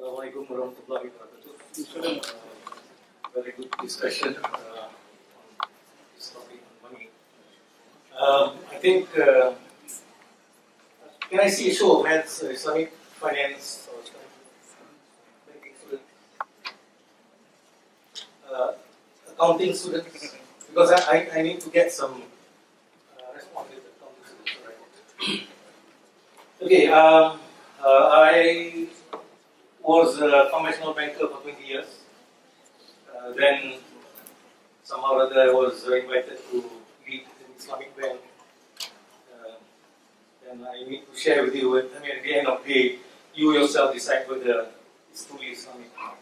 Assalamualaikum warahmatullahi wabarakatuh. Very good discussion on this topic on money. I think, can I see a show of hands, Islamic Finance or banking students? Accounting students? Because I need to get some response with accounting students. Right? Okay, I was a conventional banker for 20 years. Then somehow or other I was invited to lead an Islamic bank. And I need to share with you, at the end of the day, you yourself decide whether it's truly Islamic or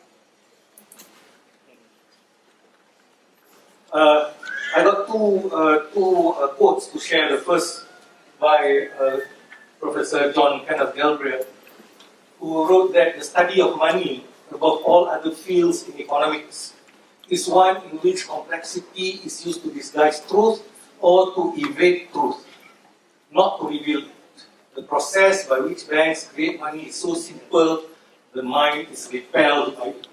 not. I got two quotes to share. The first by Professor John Kenneth Galbraith, who wrote that the study of money, above all other fields in economics, is one in which complexity is used to disguise truth or to evade truth, not to reveal it. The process by which banks create money is so simple, the mind is repelled by it.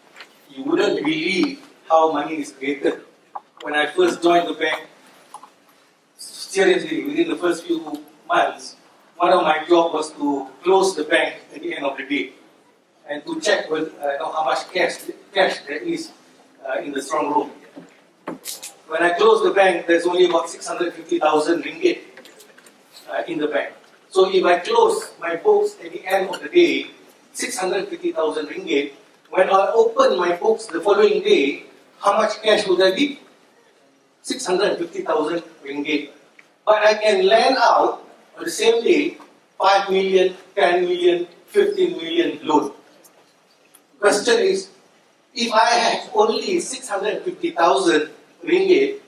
You wouldn't believe how money is created. When I first joined the bank, seriously, within the first few months, one of my jobs was to close the bank at the end of the day and to check how much cash there is in the strong room. When I closed the bank, there's only about 650,000 ringgit in the bank. So if I close my books at the end of the day, 650,000 ringgit, when I open my books the following day, how much cash would I be? 650,000 ringgit. But I can lend out on the same day 5 million, 10 million, 15 million loan. Question is, if I have only 650,000 ringgit,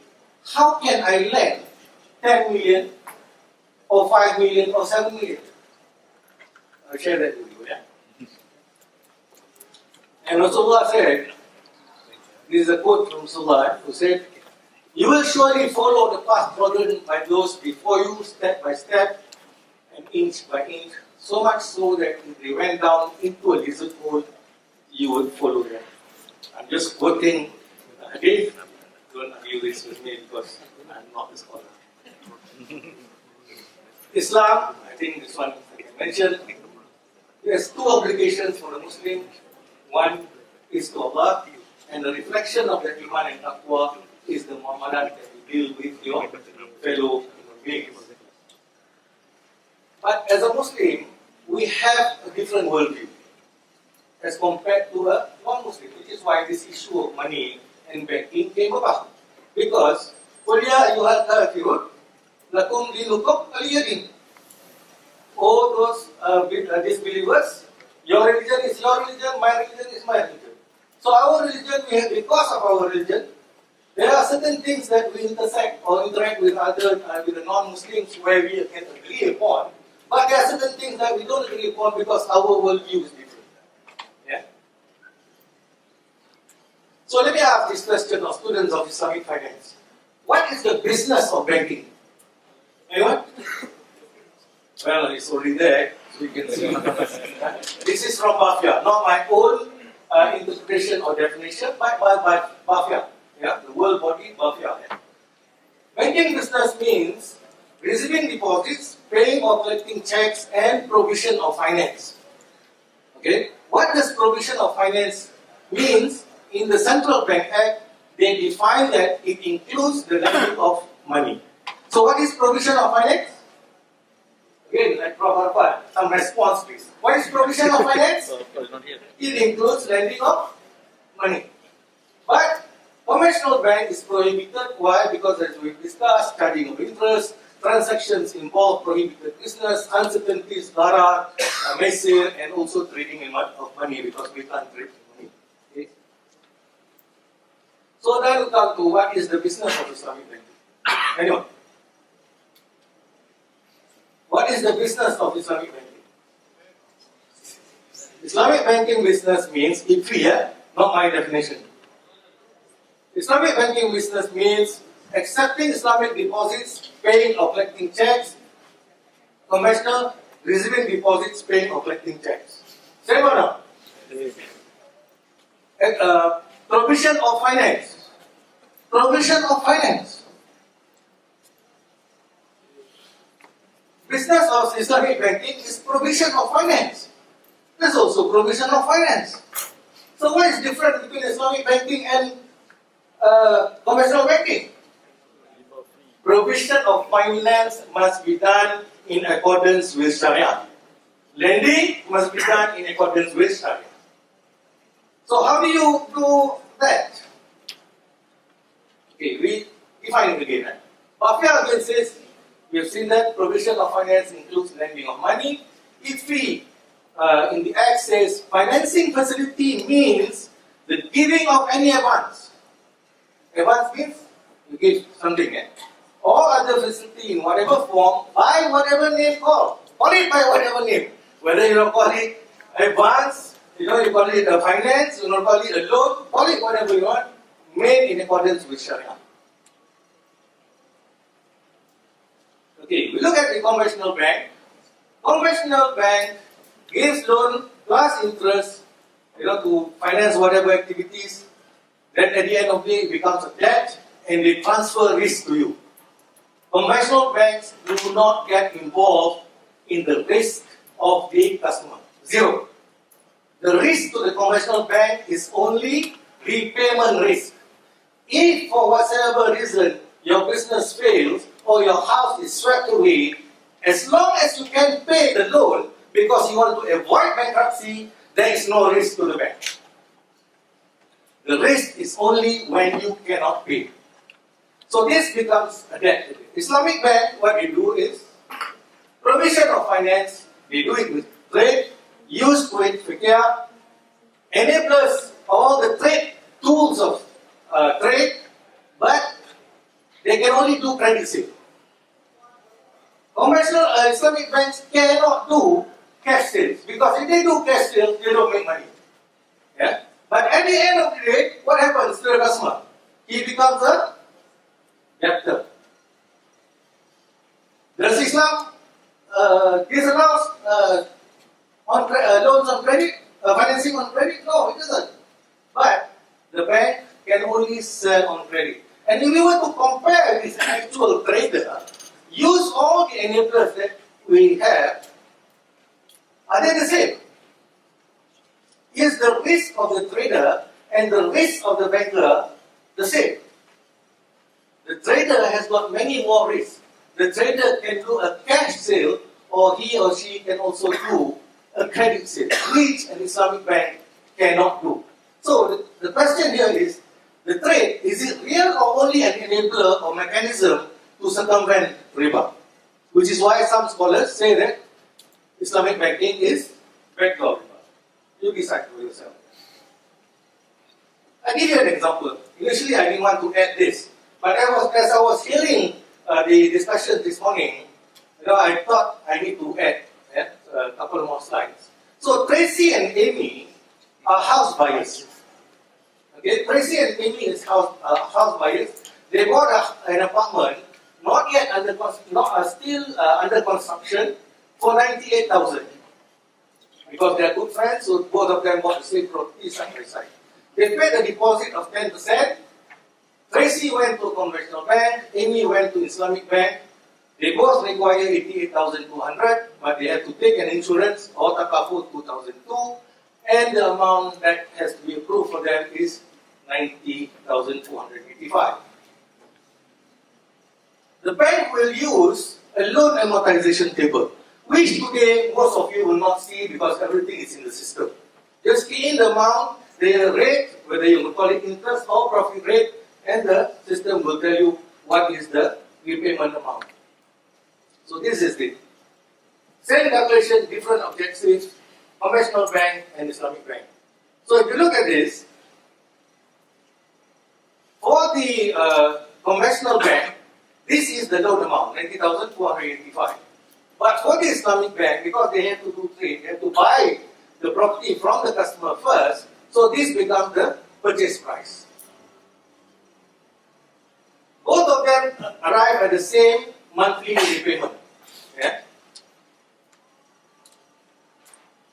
how can I lend 10 million or 5 million or 7 million? I'll share that with you, yeah? And Rasulullah said, this is a quote from Rasulullah, who said, "You will surely follow the path trodden by those before you, step by step and inch by inch, so much so that if they went down into a lizard hole, you would follow them." I'm just quoting hadith. Don't argue this with me because I'm not a scholar. Islam, I think this one I can mention, there's two obligations for a Muslim. One is to Allah, and the reflection of the Iman and Taqwa is the muamalat that you deal with your fellow beings. But as a Muslim, we have a different worldview as compared to a non-Muslim, which is why this issue of money and banking came about. Because, قُلْ يَا أَيُّهَا الْكَافِرُونَ لَكُمْ دِينُكُمْ وَلِيَ دِينِ. Oh, those disbelievers, your religion is your religion, my religion is my religion. So our religion, because of our religion, there are certain things that we intersect or interact with with the non-Muslims where we can agree upon, but there are certain things that we don't agree upon because our worldview is different. Yeah? So let me ask this question of students of Islamic finance. What is the business of banking? Anyone? Well, it's already there, so you can see. This is from Bafia, not my own interpretation or definition, but by Bafia. Yeah, the world body, Bafia. Yeah. Banking business means receiving deposits, paying or collecting checks, and provision of finance. Okay, what does provision of finance means? In the Central Bank Act, they define that it includes the lending of money. So what is provision of finance? Again, like Prof. Arfan, some response please. What is provision of finance? It includes lending of money. But conventional bank is prohibited. Why? Because as we discussed, charging of interest, transactions involve prohibited business, uncertainties, darar, mesir, and also trading in of money because we can't trade money. Okay? So then we come to what is the business of Islamic banking. Anyone? What is the business of Islamic banking? Islamic banking business means, not my definition. Islamic banking business means accepting Islamic deposits, paying or collecting checks, conventional receiving deposits, paying or collecting checks. Same or not? Provision of finance. Provision of finance. Business of Islamic banking is provision of finance. There's also provision of finance. So what is different between Islamic banking and conventional banking? Provision of finance must be done in accordance with Sharia. Lending must be done in accordance with Sharia. So how do you do that? Okay, we define it again. Bafia again says, we have seen that provision of finance includes lending of money. If we, in the Act says, financing facility means the giving of any advance. Advance means you give something, or other facility in whatever form, by whatever name called. Call it by whatever name. Whether you call it advance, you call it a finance, you call it a loan, call it whatever you want, made in accordance with Sharia. Okay, we look at the conventional bank. Conventional bank gives loan plus interest, to finance whatever activities. Then at the end of the day, it becomes a debt and they transfer risk to you. Conventional banks do not get involved in the risk of the customer. Zero. The risk to the conventional bank is only repayment risk. If for whatever reason your business fails or your house is swept away, as long as you can pay the loan because you want to avoid bankruptcy, there is no risk to the bank. The risk is only when you cannot pay. So this becomes a debt. Islamic bank, what they do is provision of finance. They do it with trade, use with fiqh, enablers all the trade tools of trade, but they can only do credit sale. Conventional Islamic banks cannot do cash sales because if they do cash sales, they don't make money. Yeah? But at the end of the day, what happens to the customer? He becomes a debtor. Does Islam disallows loans on credit, financing on credit? No, it doesn't. But the bank can only sell on credit. And if we were to compare this actual trader, use all the enablers that we have, are they the same? Is the risk of the trader and the risk of the banker the same? The trader has got many more risks. The trader can do a cash sale or he or she can also do a credit sale, which an Islamic bank cannot do. So the question here is, the trade, is it real or only an enabler or mechanism to circumvent riba? Which is why some scholars say that Islamic banking is backdoor riba. You decide for yourself. I'll give you an example. Initially I didn't want to add this, but as I was hearing the discussion this morning, I thought I need to add a couple more slides. So Tracy and Amy are house buyers. Okay, Tracy and Amy is house buyers. They bought an apartment, not yet still under construction, for 98,000. Because they are good friends, so both of them bought the same property side by side. They paid a deposit of 10%. Tracy went to a conventional bank, Amy went to Islamic bank. They both require 88,200, but they have to take an insurance or takaful 2002, and the amount that has to be approved for them is 90,285. The bank will use a loan amortization table, which today most of you will not see because everything is in the system. Just key in the amount, the rate, whether you call it interest or profit rate, and the system will tell you what is the repayment amount. So this is the same calculation, different objectives, conventional bank and Islamic bank. So if you look at this, for the conventional bank, this is the loan amount, 90,285. But for the Islamic bank, because they have to do trade, they have to buy the property from the customer first, so this becomes the purchase price. Both of them arrive at the same monthly repayment. Yeah?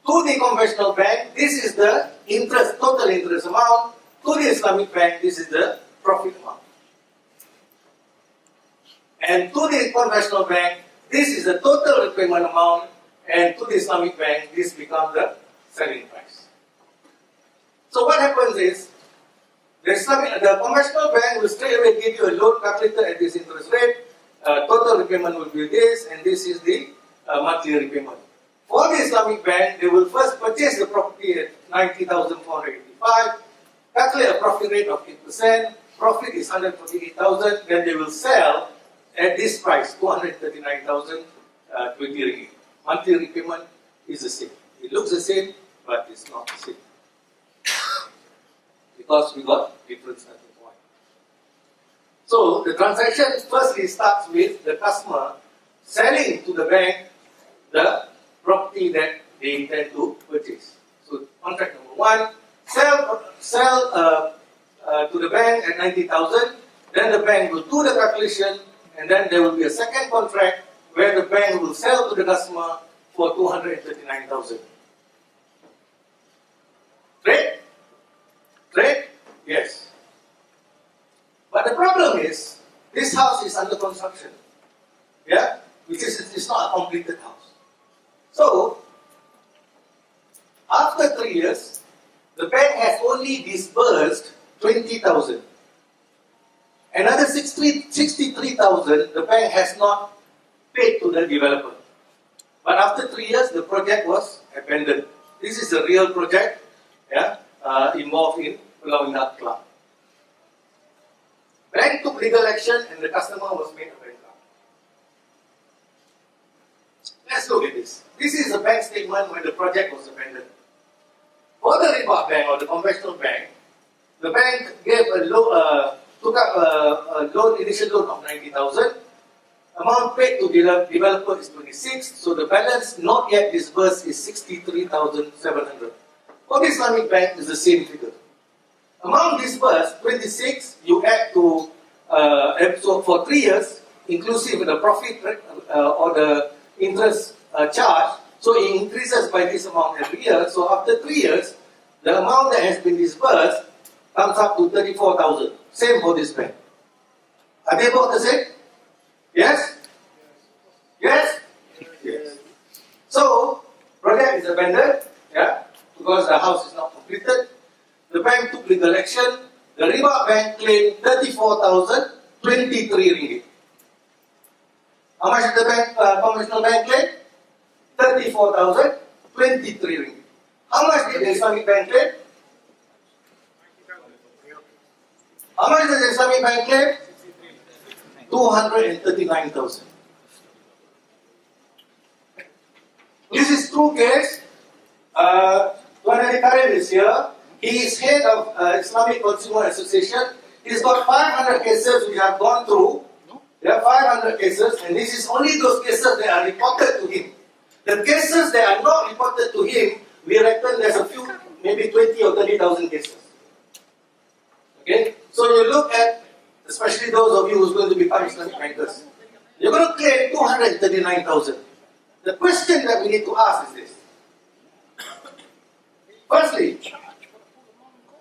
To the conventional bank, this is the interest, total interest amount. To the Islamic bank, this is the profit amount. And to the conventional bank, this is the total repayment amount. And to the Islamic bank, this becomes the selling price. So what happens is, the conventional bank will straight away give you a loan calculated at this interest rate. Total repayment will be this, and this is the monthly repayment. For the Islamic bank, they will first purchase the property at 90,485, calculate a profit rate of 8%, profit is 148,000, then they will sell at this price, 239,020 ringgit. Monthly repayment is the same. It looks the same, but it's not the same. Because we got different starting point. So the transaction firstly starts with the customer selling to the bank the property that they intend to purchase. So contract number 1, sell to the bank at 90,000. Then the bank will do the calculation, and then there will be a second contract where the bank will sell to the customer for 239,000. Trade? Trade? Yes. But the problem is, this house is under construction. Yeah? Which is, it's not a completed house. So, after 3 years, the bank has only disbursed 20,000. Another 63,000 the bank has not paid to the developer. But after 3 years, the project was abandoned. This is a real project, yeah, involved in Pulau Indah Club. Bank took legal action and the customer was made a bankrupt. Let's look at this. This is a bank statement when the project was abandoned. For the Rebab bank or the conventional bank, the bank gave took up a loan, initial loan of 90,000. Amount paid to developer is 26, so the balance not yet disbursed is 63,700. For the Islamic bank, is the same figure. Amount disbursed 26, you add to so for 3 years, inclusive of the profit or the interest charge, so it increases by this amount every year. So after 3 years, the amount that has been disbursed comes up to 34,000. Same for this bank. Are they both the same? Yes? Yes? Yes. So, project is abandoned, yeah, because the house is not completed. The bank took legal action. The Rebab bank claimed 34,023 ringgit. How much did the bank, conventional bank claim? 34,023 ringgit. How much did the Islamic bank claim? How much did the Islamic bank claim? 239,000. This is true case. Tuan Adi Karim is here. He is head of Islamic Consumer Association. He's got 500 cases we have gone through. There are 500 cases, and this is only those cases that are reported to him. The cases that are not reported to him, we reckon there's a few, maybe 20 or 30,000 cases. Okay? So you look at, especially those of you who's going to become Islamic bankers, you're going to claim 239,000. The question that we need to ask is this. Firstly,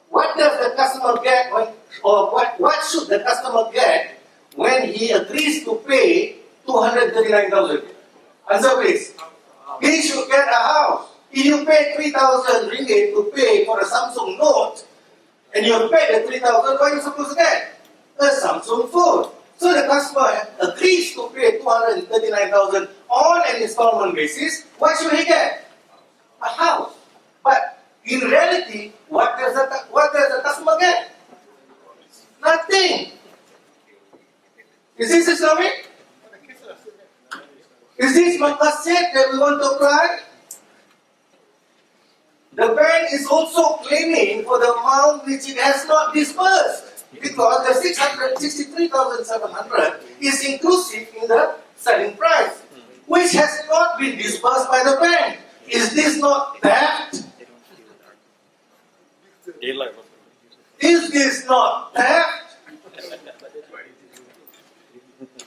what does the customer get when, or what should the customer get when he agrees to pay 239,000? Answer please. He should get a house. If you pay 3,000 ringgit to pay for a Samsung Note, and you pay the 3,000, what are you supposed to get? A Samsung phone. So the customer agrees to pay 239,000 on an installment basis. What should he get? A house. But in reality, what does the customer get? Nothing. Is this Islamic? Is this maqasid that we want to apply? The bank is also claiming for the amount which it has not disbursed, because the 663,700 is inclusive in the selling price, which has not been disbursed by the bank. Is this not theft? Is this not theft?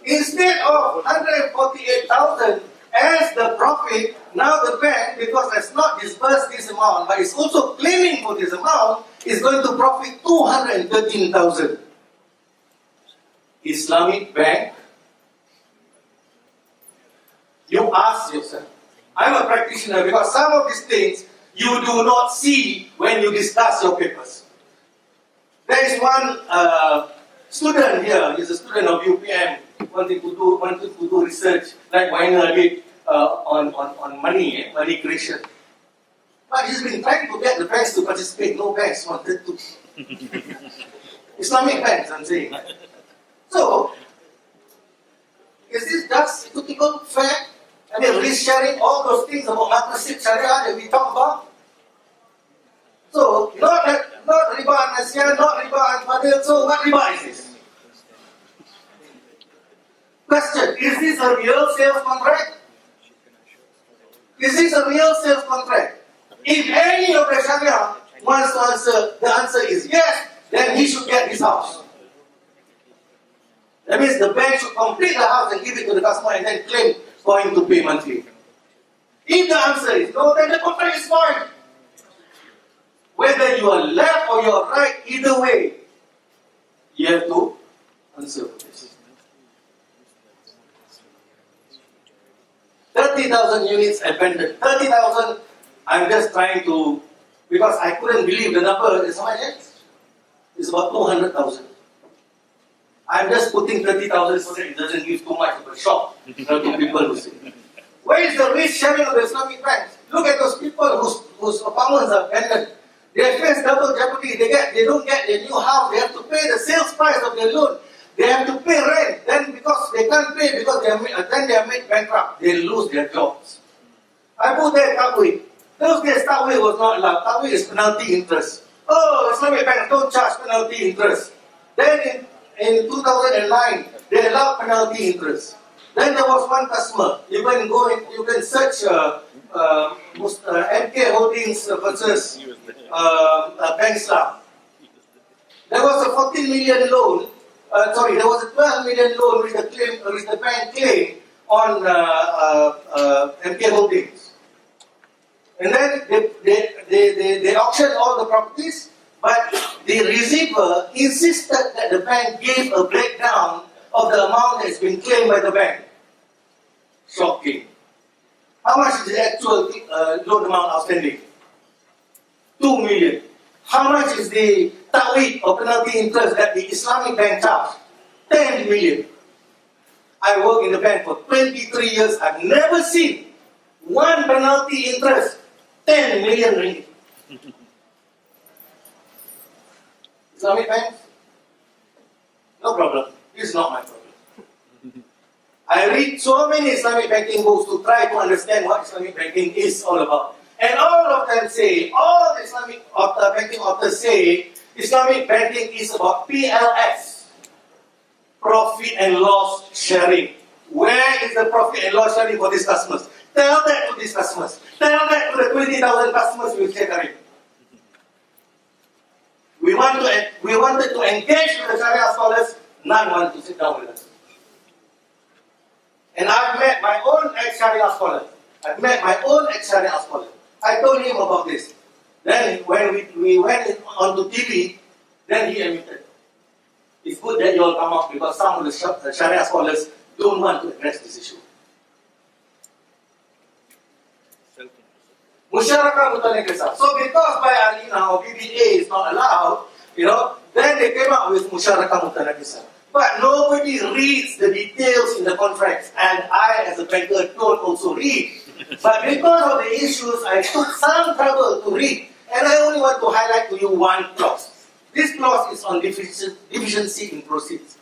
Instead of 148,000 as the profit, now the bank, because it's not disbursed this amount, but it's also claiming for this amount, is going to profit 213,000. Islamic Bank, you ask yourself. I'm a practitioner because some of these things you do not see when you discuss your papers. There is one student here, he's a student of UPM, wanted to do research like Weiner did on money creation. But he's been trying to get the banks to participate. No banks wanted to. Islamic banks, I'm saying. So, is this just typical fair? I mean, risk sharing, all those things about partnership sharia that we talk about. So, not riba and nasiya, not riba and fadil. So, what riba is this? Question: is this a real sales contract? Is this a real sales contract? If any of the sharia wants to answer, the answer is yes, then he should get his house. That means the bank should complete the house and give it to the customer and then claim for him to pay monthly. If the answer is no, then the contract is void. Whether you are left or you are right, either way, you have to answer for this. 30,000 units abandoned. 30,000, I'm just trying to, because I couldn't believe the number is how much? It's about 200,000. I'm just putting 30,000 so that it doesn't give too much of a shock to people who say. Where is the risk sharing of the Islamic banks? Look at those people whose apartments are abandoned. They face double jeopardy. They don't get their new house. They have to pay the sales price of their loan. They have to pay rent. Then because they can't pay because they are made bankrupt, they lose their jobs. I put there Tawih. Those days Tawih was not allowed. Tawih is penalty interest. Oh, Islamic banks don't charge penalty interest. Then in 2009, they allowed penalty interest. Then there was one customer. You can search MK Holdings versus Bank Islam. There was a 14 million loan. There was a 12 million loan which the bank claimed on MK Holdings. And then they auctioned all the properties, but the receiver insisted that the bank gave a breakdown of the amount that's been claimed by the bank. Shocking. How much is the actual loan amount outstanding? 2 million. How much is the ta'wid or penalty interest that the Islamic bank charged? 10 million. I work in the bank for 23 years. I've never seen one penalty interest 10 million ringgit. Islamic banks? No problem. This is not my problem. I read so many Islamic banking books to try to understand what Islamic banking is all about. And all of them say, all the Islamic banking authors say, Islamic banking is about PLS, profit and loss sharing. Where is the profit and loss sharing for these customers? Tell that to these customers. Tell that to the 20,000 customers we check on. We wanted to engage with the Sharia scholars, none want to sit down with us. And I've met my own ex-Sharia scholar. I told him about this. Then when we went onto TV, then he admitted, it's good that you all come up because some of the Sharia scholars don't want to address this issue. Musyarakah Mutanakisa. So because by Alina or BBA is not allowed, then they came up with Musyarakah Mutanakisa. But nobody reads the details in the contracts, and I as a banker don't also read. But because of the issues, I took some trouble to read, and I only want to highlight to you one clause. This clause is on deficiency in proceeds.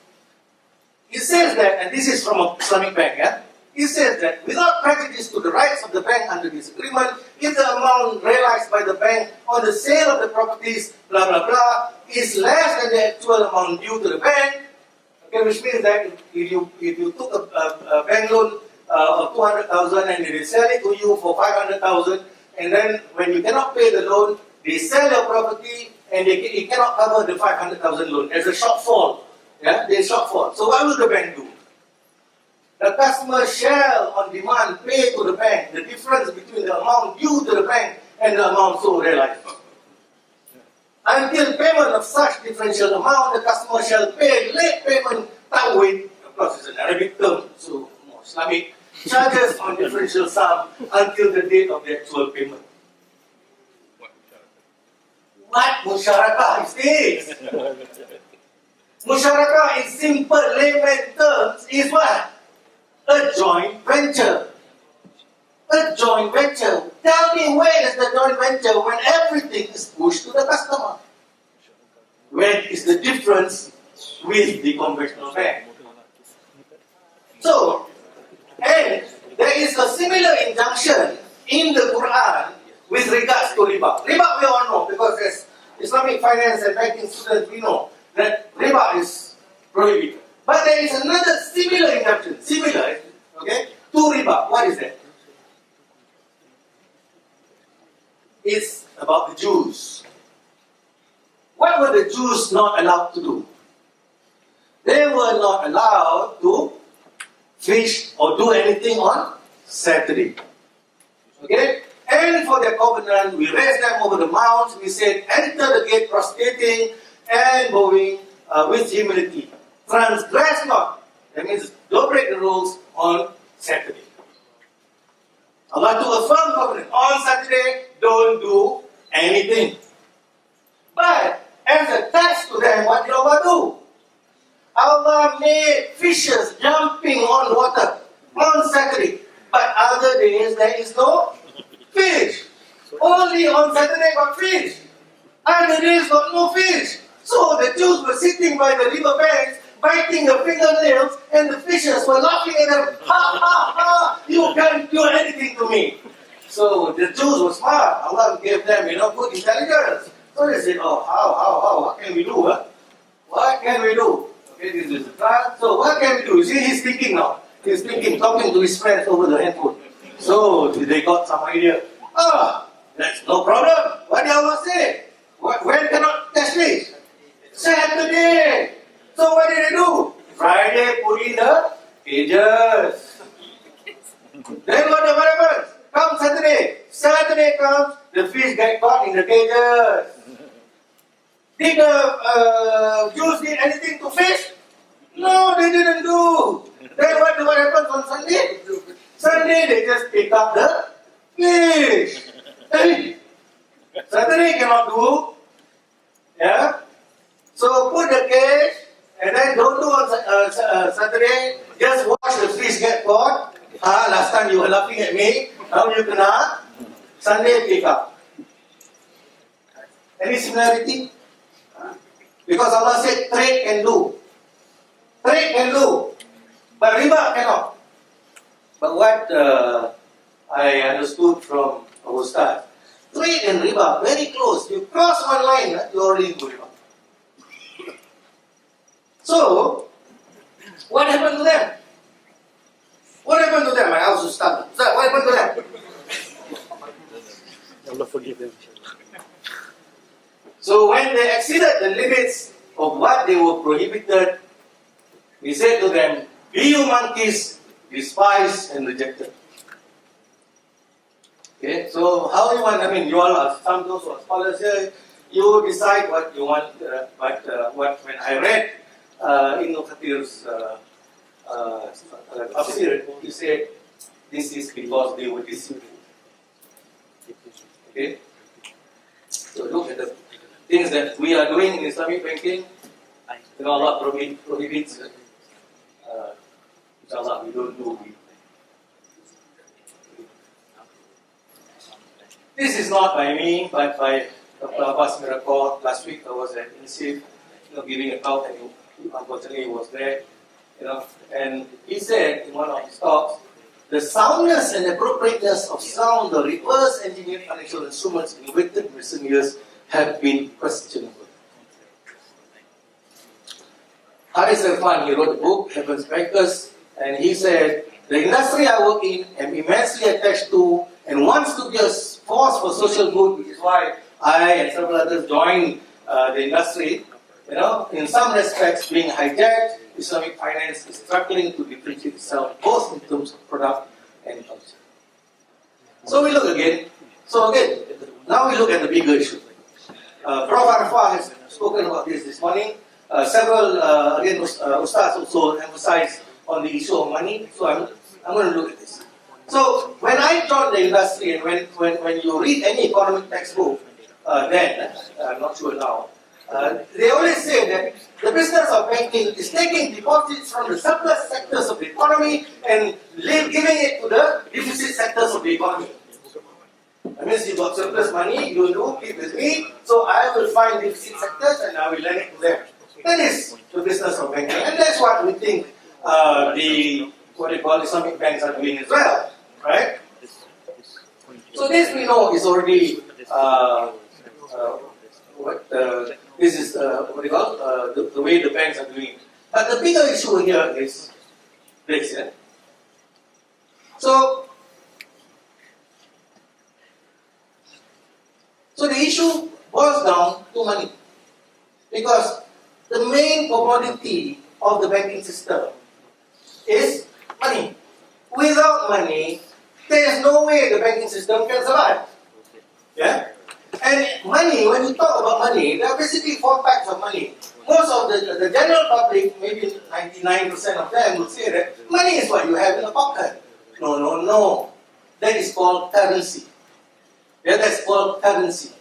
It says that, and this is from an Islamic bank, it says that without prejudice to the rights of the bank under this agreement, if the amount realized by the bank on the sale of the properties, blah blah blah, is less than the actual amount due to the bank, okay, which means that if you took a bank loan of 200,000 and they sell it to you for 500,000, and then when you cannot pay the loan, they sell your property and it cannot cover the 500,000 loan. There's a shortfall. There's a shortfall. So what will the bank do? The customer shall, on demand, pay to the bank the difference between the amount due to the bank and the amount so realized. Until payment of such differential amount, the customer shall pay late payment ta'wid, of course it's an Arabic term, so more Islamic, charges on differential sum until the date of the actual payment. What musyarakah is this? Musyarakah in simple layman terms is what? A joint venture. A joint venture. Tell me, where is the joint venture when everything is pushed to the customer? Where is the difference with the conventional bank? So, and there is a similar injunction in the Quran with regards to riba. Riba we all know, because as Islamic finance and banking students we know that riba is prohibited. But there is another similar injunction, okay, to riba. What is that? It's about the Jews. What were the Jews not allowed to do? They were not allowed to fish or do anything on Saturday. Okay? And for their covenant, we raised them over the mounts. We said, enter the gate prostrating and bowing with humility. Transgress not. That means don't break the rules on Saturday. Allah took a firm covenant. On Saturday, don't do anything. But as a test to them, what did Allah do? Allah made fishes jumping on water on Saturday. But other days, there is no fish. Only on Saturday got fish. Other days got no fish. So the Jews were sitting by the river banks, biting the fingernails, and the fishes were laughing at them. Ha ha ha! You can't do anything to me. So the Jews were smart. Allah gave them, good intelligence. So they said, oh, how? What can we do? Huh? What can we do? Okay, this is the plan. So what can we do? You see, he's thinking now. He's thinking, talking to his friends over the handphone. So they got some idea. That's no problem. What did Allah say? When cannot catch fish? Saturday. So what did they do? Friday, put in the cages. Then what happens? Come Saturday. Saturday comes, the fish get caught in the cages. Did the Jews did anything to fish? No, they didn't do. Then what happens on Sunday? Sunday they just pick up the fish. Saturday cannot do. Yeah. So put the cage and then don't do on Saturday. Just watch the fish get caught. Last time you were laughing at me. Now you cannot. Sunday pick up. Any similarity? Because Allah said trade can do. Trade can do. But riba cannot. But what I understood from our Ustaz, trade and riba very close. You cross one line, you already do riba. So, what happened to them? What happened to them? I asked Ustaz. Ustaz, what happened to them? Allah forgive them. So when they exceeded the limits of what they were prohibited, we said to them, be you monkeys, despised and rejected. Okay, so how you want, you all are some those who are scholars here, you decide what you want, when I read Ibn Kathir's tafsir, he said, this is because they were deceived. Okay? So look at the things that we are doing in Islamic banking. Allah prohibits. Inshallah, we don't do it. This is not by me, but by Dr. Abbas Miracle. Last week I was at INSIF, giving a talk, and he unfortunately was there. And he said in one of his talks, the soundness and appropriateness of some of the reverse engineered financial instruments invented in recent years have been questionable. Haris Irfan, he wrote a book, Heaven's Bankers, and he said, the industry I work in am immensely attached to and wants to be a force for social good, which is why I and several others joined the industry. in some respects being hijacked. Islamic finance is struggling to differentiate itself both in terms of product and culture. So we look again. So again, now we look at the bigger issue. Prof. Arafah has spoken about this morning. Several, again, Ustaz also emphasized on the issue of money. So I'm going to look at this. So when I joined the industry, and when you read any economic textbook, then, I'm not sure now, they always say that the business of banking is taking deposits from the surplus sectors of the economy and giving it to the deficit sectors of the economy. That means you got surplus money, you do, keep with me, so I will find deficit sectors and I will lend it to them. That is the business of banking, and that's what we think what they call Islamic banks are doing as well, right? So this we know is already this is what they call the way the banks are doing. But the bigger issue here is this. Yeah? So the issue boils down to money, because the main commodity of the banking system is money. Without money, there is no way the banking system can survive. Yeah? And money, when you talk about money, there are basically four types of money. Most of the general public, maybe 99% of them, would say that money is what you have in the pocket. No. That is called currency. Yeah, that's called currency.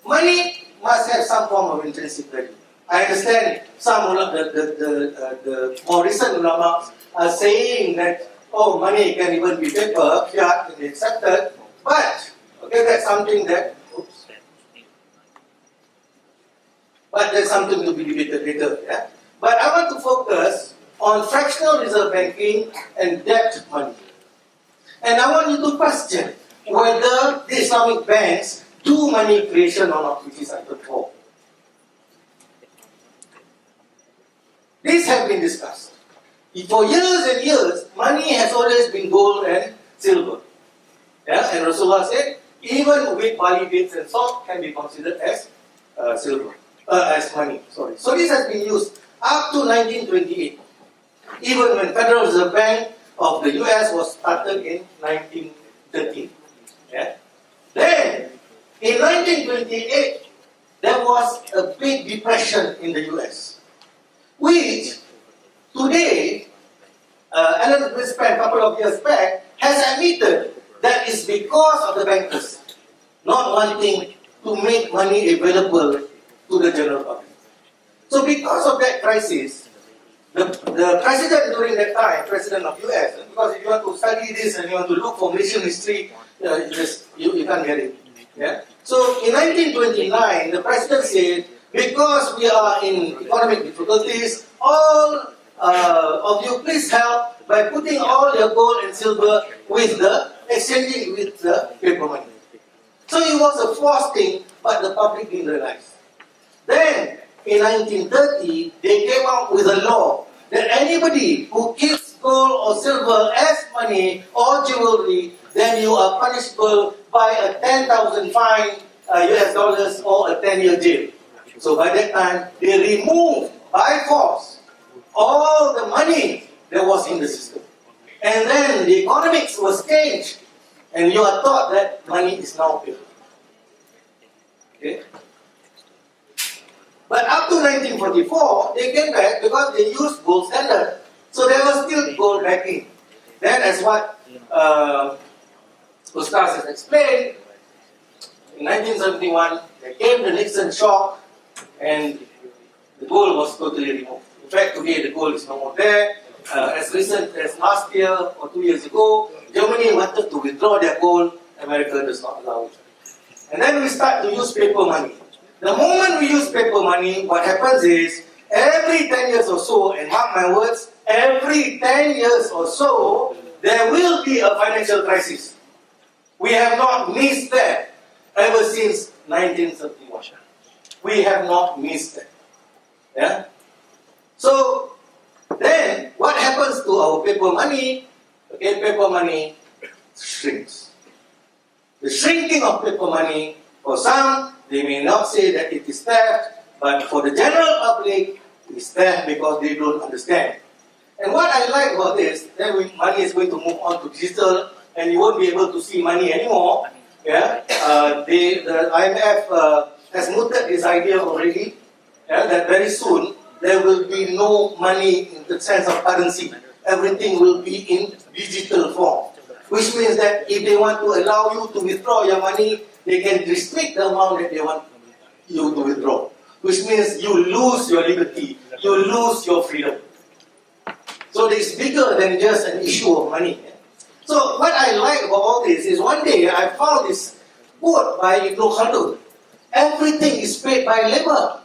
Money must have some form of intrinsic value. I understand some of the more recent ulama are saying that, money can even be paper, fiat can be accepted, but, that's something that, but there's something to be debated later, yeah? But I want to focus on fractional reserve banking and debt money. And I want you to question whether the Islamic banks do money creation or not, which is item 4. These have been discussed. For years and years, money has always been gold and silver. Yeah? And Rasulullah said, even with barley beans and salt can be considered as silver. As money, sorry. So this has been used up to 1928, even when Federal Reserve Bank of the US was started in 1913. Yeah? Then, in 1928, there was a big depression in the US, which today, Alan Greenspan, a couple of years back, has admitted that it's because of the bankers not wanting to make money available to the general public. So because of that crisis, the president during that time, president of US, because if you want to study this and you want to look for Malaysian history, you can't get it. Yeah? So in 1929, the president said, because we are in economic difficulties, all of you please help by putting all your gold and silver with exchanging with the paper money. So it was a forced thing, but the public didn't realize. Then, in 1930, they came out with a law that anybody who keeps gold or silver as money or jewelry, then you are punishable by a 10,000 fine US dollars or a 10-year jail. So by that time, they removed by force all the money that was in the system. And then the economics was changed, and you are taught that money is now paper. Okay? But up to 1944, they came back because they used gold standard. So there was still gold backing. Then, as what Ustaz has explained, in 1971, there came the Nixon shock, and the gold was totally removed. In fact, today the gold is no more there. As recent as last year or 2 years ago, Germany wanted to withdraw their gold. America does not allow it. And then we start to use paper money. The moment we use paper money, what happens is, every 10 years or so, and mark my words, every 10 years or so, there will be a financial crisis. We have not missed that ever since 1971. We have not missed that. Yeah? So, then, what happens to our paper money? Okay, paper money shrinks. The shrinking of paper money, for some, they may not say that it is theft, But for the general public, it's there because they don't understand. And what I like about this, then money is going to move on to digital, and you won't be able to see money anymore. Yeah, the IMF has mooted this idea already. Yeah, that very soon there will be no money in the sense of currency. Everything will be in digital form, which means that if they want to allow you to withdraw your money, they can restrict the amount that they want you to withdraw, which means you lose your liberty, you lose your freedom. So it's bigger than just an issue of money. So what I like about all this is one day I found this quote by Ibn Khaldun. Everything is paid by labor.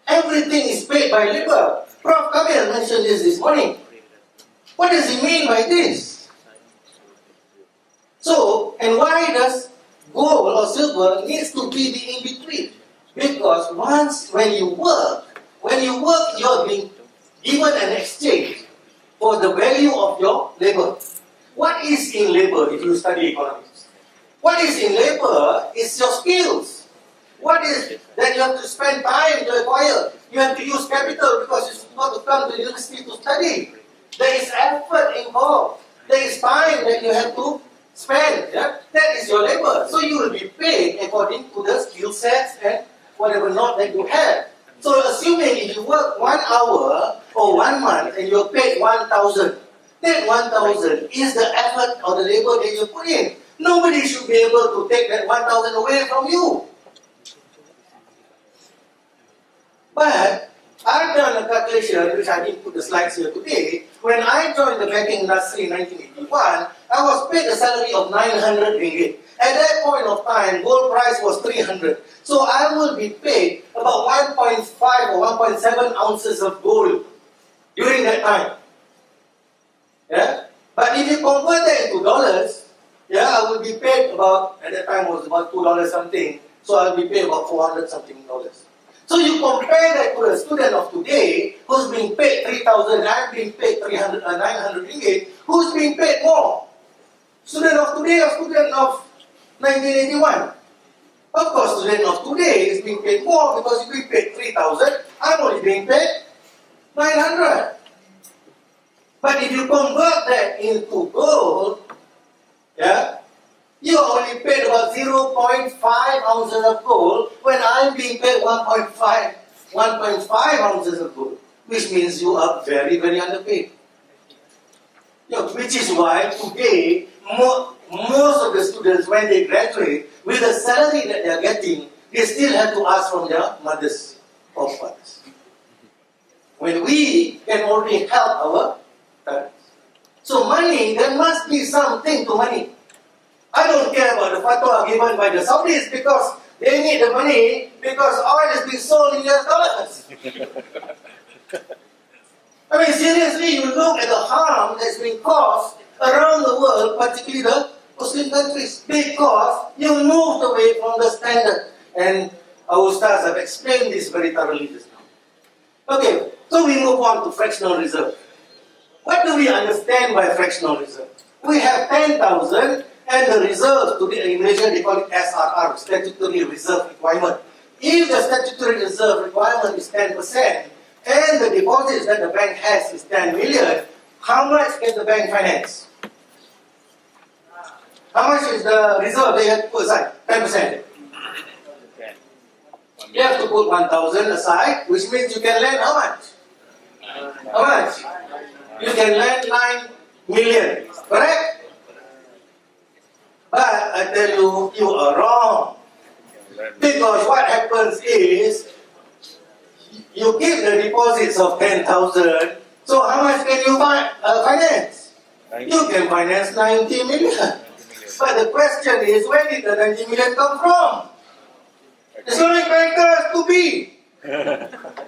Everything is paid by labor. Prof. Kamil mentioned this morning. What does he mean by this? So, and why does gold or silver needs to be the in-between? Because when you work, you're being given an exchange for the value of your labor. What is in labor if you study economics? What is in labor is your skills. What is that you have to spend time to acquire? You have to use capital because you've got to come to university to study. There is effort involved. There is time that you have to spend. Yeah? That is your labor. So you will be paid according to the skill sets and whatever not that you have. So assuming if you work 1 hour or 1 month and you're paid 1,000, that 1,000 is the effort or the labor that you put in. Nobody should be able to take that 1,000 away from you. But I've done a calculation, which I didn't put the slides here today. When I joined the banking industry in 1981, I was paid a salary of 900 ringgit. At that point of time, gold price was 300. So I will be paid about 1.5 or 1.7 ounces of gold during that time. Yeah? But if you convert that into dollars, yeah, I will be paid about, at that time was about $2 something. So I'll be paid about 400 something dollars. So you compare that to a student of today who's being paid 3,000, I'm being paid 900 ringgit, who's being paid more? Student of today or student of 1981? Of course, student of today is being paid more because if we paid 3,000, I'm only being paid 900. But if you convert that into gold, yeah, you are only paid about 0.5 ounces of gold when I'm being paid 1.5 ounces of gold, which means you are very, very underpaid. Which is why today, most of the students, when they graduate, with the salary that they are getting, they still have to ask from their mothers or fathers. When we can already help our parents. So money, there must be something to money. I don't care about the fatwa given by the Saudis because they need the money because oil is being sold in US dollars. I mean, seriously, you look at the harm that's been caused around the world, particularly the Muslim countries, because you moved away from the standard. And our stars have explained this very thoroughly just now. Okay, so we move on to fractional reserve. What do we understand by fractional reserve? We have 10,000 and the reserve, in Malaysia they call it SRR, statutory reserve requirement. If the statutory reserve requirement is 10% and the deposits that the bank has is 10 million, how much can the bank finance? How much is the reserve they have to put aside? 10%. You have to put 1,000 aside, which means you can lend how much? How much? You can lend 9 million, correct? But I tell you, you are wrong. Because what happens is, you give the deposits of 10,000, so how much can you finance? You can finance 90 million. But the question is, where did the 90 million come from? Islamic bankers to be.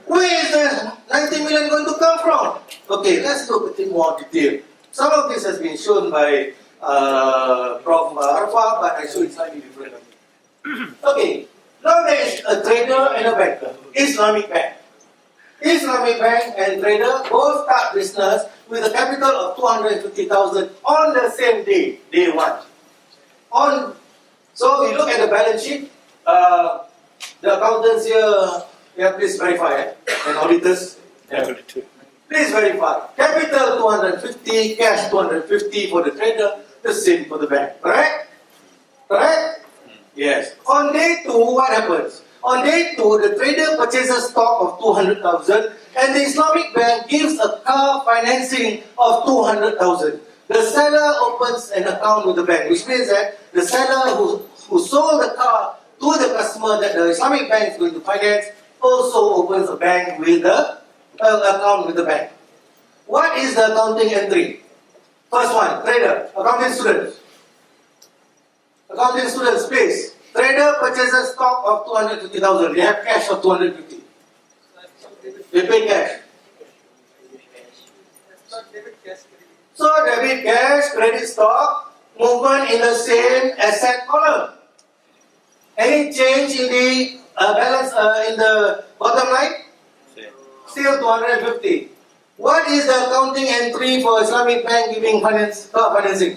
Where is the 90 million going to come from? Okay, let's look at it more detail. Some of this has been shown by Prof. Arfa, but I show it slightly different. Okay, now there is a trader and a banker. Islamic bank. Islamic bank and trader both start business with a capital of 250,000 on the same day, day one. So we look at the balance sheet. The accountants here, please verify, and auditors. Please verify. Capital 250, cash 250 for the trader, the same for the bank. Correct? Correct? Yes. On day 2, what happens? On day 2, the trader purchases stock of 200,000 and the Islamic bank gives a car financing of 200,000. The seller opens an account with the bank, which means that the seller who sold the car to the customer that the Islamic bank is going to finance also opens a bank with the account with the bank. What is the accounting entry? First one, trader, accounting students. Accounting students, please. Trader purchases stock of 250,000. They have cash of 250. They pay cash. So debit cash, credit stock, movement in the same asset column. Any change in the balance in the bottom line? Still 250. What is the accounting entry for Islamic bank giving financing?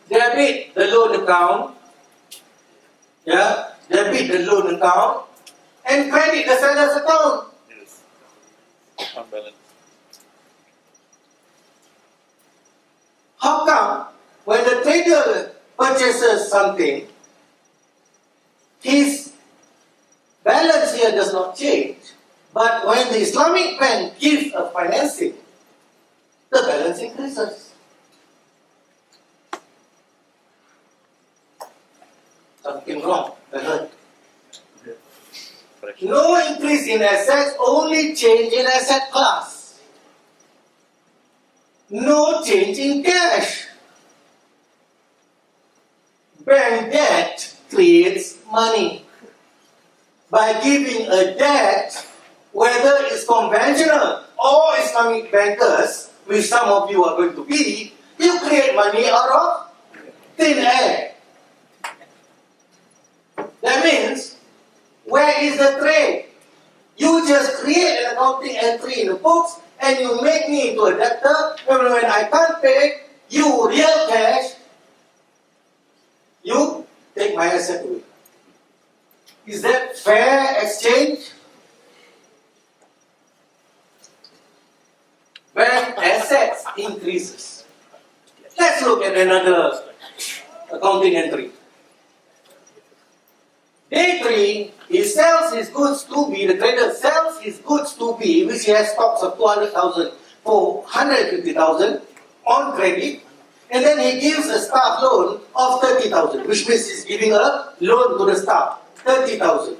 Debit the loan account, debit the loan account, and credit the seller's account. Yes. On balance. How come when the trader purchases something, his balance here does not change, but when the Islamic bank gives a financing, the balance increases? Something wrong, I heard. No increase in assets, only change in asset class. No change in cash. Bank debt creates money. By giving a debt, whether it's conventional or Islamic bankers, which some of you are going to be, you create money out of thin air. That means, where is the trade? You just create an accounting entry in the books and you make me into a debtor. And when I can't pay you real cash, you take my asset away. Is that fair exchange? Bank assets increases. Let's look at another accounting entry. Day 3, he sells his goods to B, the trader sells his goods to B, which he has stocks of 200,000 for 150,000 on credit, and then he gives a staff loan of 30,000, which means he's giving a loan to the staff, 30,000.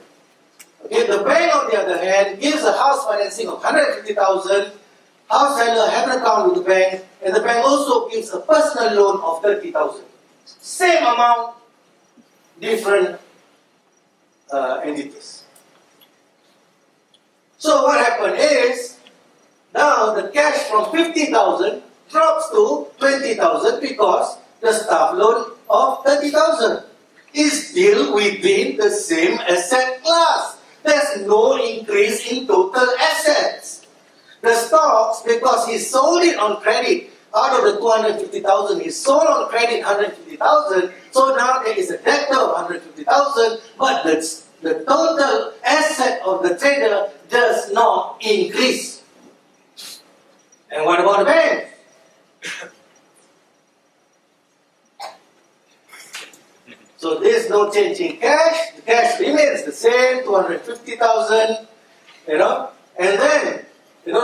Okay, the bank on the other hand gives a house financing of 150,000, house seller has an account with the bank, and the bank also gives a personal loan of 30,000. Same amount, different entities. So what happened is, now the cash from 50,000 drops to 20,000 because the staff loan of 30,000 is still within the same asset class. There's no increase in total assets. The stocks, because he sold it on credit, out of the 250,000, he sold on credit 150,000, so now there is a debtor of 150,000, but the total asset of the trader does not increase. And what about the bank? So there's no change in cash, the cash remains the same, 250,000, and then,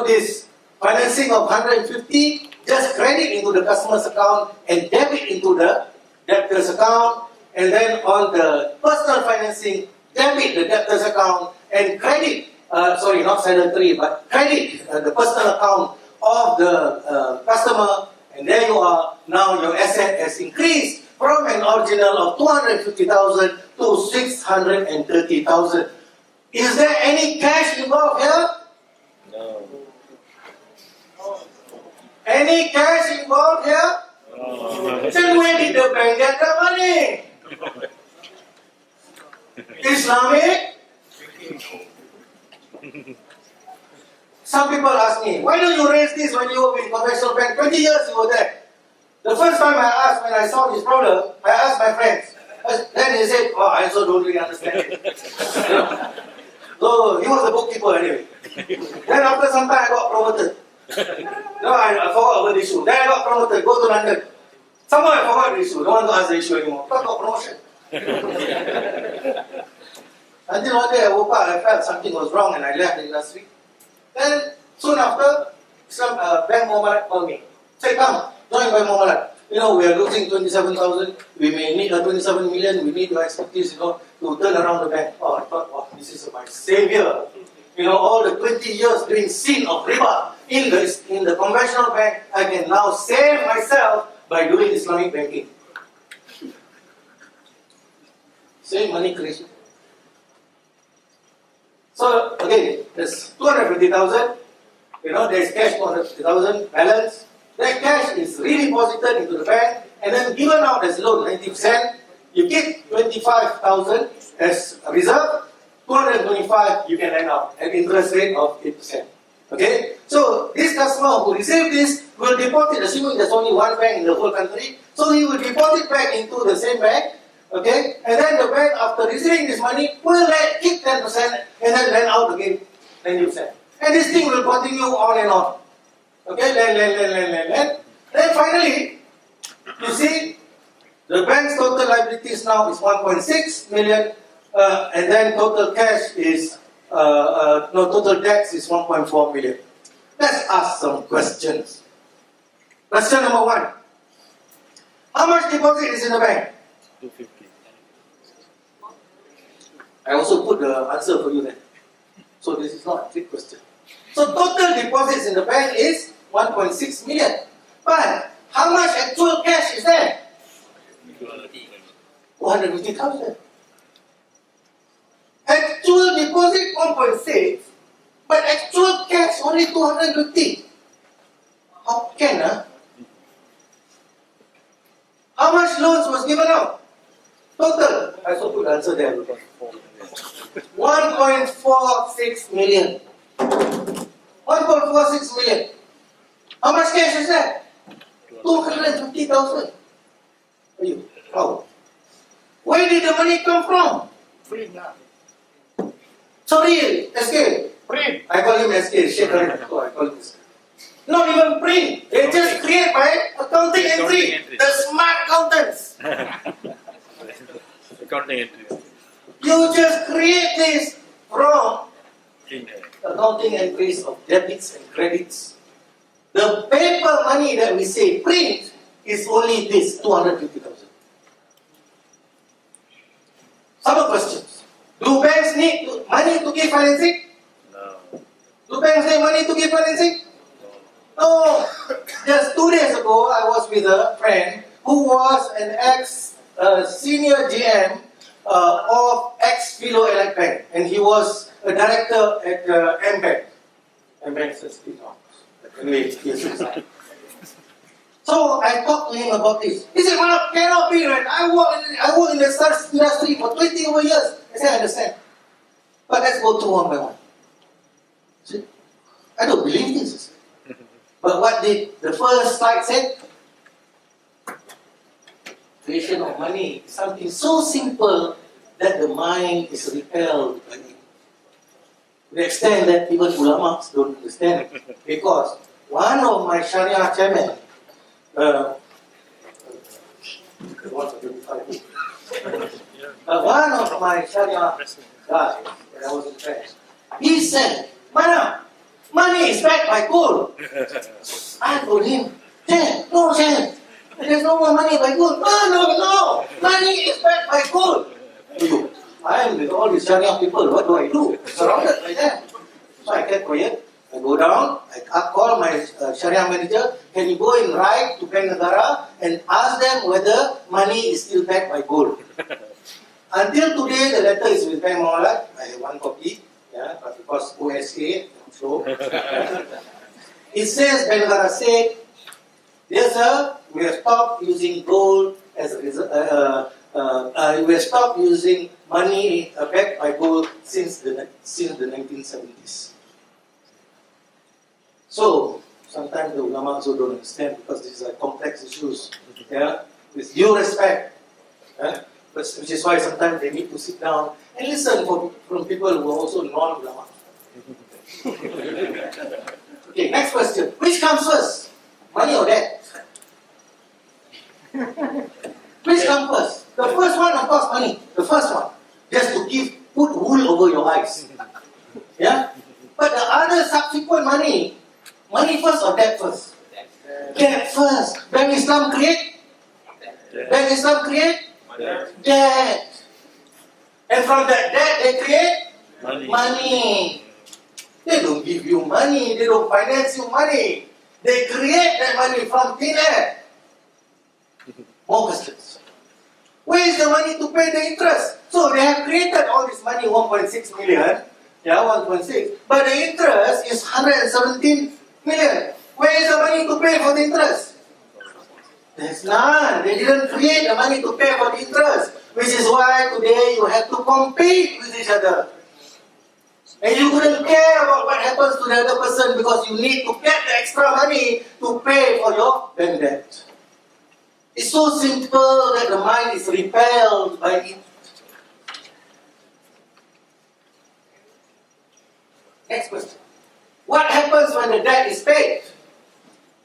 this financing of 150, just credit into the customer's account and debit into the debtor's account, and then on the personal financing, debit the debtor's account and credit, not seller 3, but credit the personal account of the customer, and there you are. Now your asset has increased from an original of 250,000 to 630,000. Is there any cash involved here? No. Any cash involved here? No. Then where did the bank get the money? Islamic? Some people ask me, why don't you raise this when you were in conventional bank? 20 years you were there. The first time I asked, when I saw this problem, I asked my friends. Then they said, oh, I also don't really understand it. So he was the bookkeeper anyway. Then after some time I got promoted. No, I forgot about the issue. Then I got promoted, go to London. Somehow I forgot the issue, don't want to ask the issue anymore. I got promotion. Until one day I woke up, I felt something was wrong and I left the industry. Then soon after, some Bank Muamalat called me. Say, come, join Bank Muamalat. You know, we are losing 27,000. We may need 27 million. We need your expertise, you know, to turn around the bank. Oh, I thought, wow, this is my savior. You know, all the 20 years doing sin of riba in the conventional bank, I can now save myself by doing Islamic banking. Save money creation. So again, there's 250,000. You know, there's cash 250,000 balance. That cash is redeposited into the bank and then given out as loan 90%. You keep 25,000 as a reserve. 225 you can lend out at interest rate of 8%. Okay? So this customer who received this will deposit, assuming there's only one bank in the whole country, so he will deposit back into the same bank. Okay? And then the bank, after receiving this money, will keep 10% and then lend out again 90%. And this thing will continue on and on. Okay, lend. Then finally, you see, the bank's total liabilities now is 1.6 million, and then total cash is, total debts is 1.4 million. Let's ask some questions. Question number 1. How much deposit is in the bank? 250. I also put the answer for you there. So this is not a trick question. So total deposits in the bank is 1.6 million. But how much actual cash is there? 250,000. Actual deposit 1.6, but actual cash only 250. How can, How much loans was given out? Total. I also put the answer there. 1.46 million. 1.46 million. How much cash is that? 250,000. How? Where did the money come from? Print lah. Sorry, SK. Print. I call him SK. Sheikh Khalid. Oh, I call him SK. Not even print. They just create by accounting entry. The smart accountants. Accounting entry. You just create this from Clean air. accounting entries of debits and credits. The paper money that we say print is only this 250,000. Some questions. Do banks need money to give financing? No. Do banks need money to give financing? No. Just 2 days ago, I was with a friend who was an ex-senior GM of ex-Philo Elect Bank, and he was a director at MBank. MBank says anyway, so I talked to him about this. He said, "Manap, cannot be right. I work in the search industry for 20 over years." I said, "I understand. But let's go through one by one." See, I don't believe this. But what did the first slide say? Creation of money is something so simple that the mind is repelled by it. To the extent that even ulamas don't understand it. Because one of my Sharia chairman, one of my Sharia guys, when I was in France, he said, "Manap, money is backed by gold." I told him, "Chair, no, Chair. There's no more money by gold." No. Money is backed by gold. I am with all these Sharia people. What do I do? Surrounded by them. So I kept quiet. I go down. I call my Sharia manager. Can you go and write to Bank Negara and ask them whether money is still backed by gold? Until today, the letter is with Bank Muamalat. I have one copy. Yeah, but because OSA, so it says Bank Negara said, "Dear sir, we have stopped using gold as a we have stopped using money backed by gold since the 1970s. So sometimes the ulama also don't understand because these are complex issues. Yeah, with due respect. Which is why sometimes they need to sit down and listen from people who are also non-ulama. Okay, next question. Which comes first? Money or debt? Which comes first? The first one, of course, money. The first one. Just to put wool over your eyes. Yeah? But the other subsequent money first or debt first? Debt first. Then Islam create? Then Islam create? Debt. And from that debt they create? Money. They don't give you money. They don't finance you money. They create that money from thin air. More questions. Where is the money to pay the interest? So they have created all this money, 1.6 million. Yeah, 1.6. But the interest is 117 million. Where is the money to pay for the interest? There's none. They didn't create the money to pay for the interest. Which is why today you have to compete with each other. And you wouldn't care about what happens to the other person because you need to get the extra money to pay for your bank debt. It's so simple that the mind is repelled by it. Next question. What happens when the debt is paid?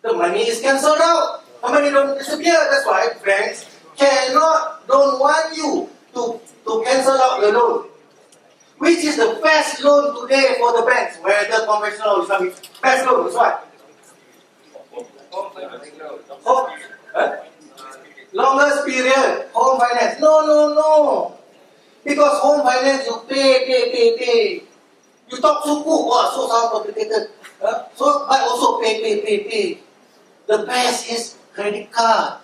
The money is cancelled out. The money don't disappear. That's why banks don't want you to cancel out the loan. Which is the best loan today for the banks? Whether conventional or Islamic. Best loan is what? Longest period. Home finance. No. Because home finance you pay. You talk suku, so complicated. But also pay. The best is credit card.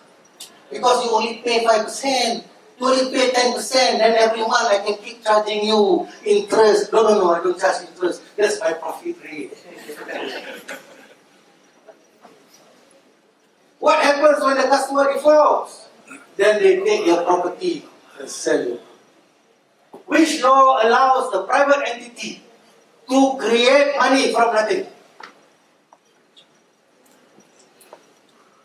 Because you only pay 5%. You only pay 10%, then every month I can keep charging you interest. No, I don't charge interest. That's my profit rate. What happens when the customer defaults? Then they take your property and sell you. Which law allows the private entity to create money from nothing?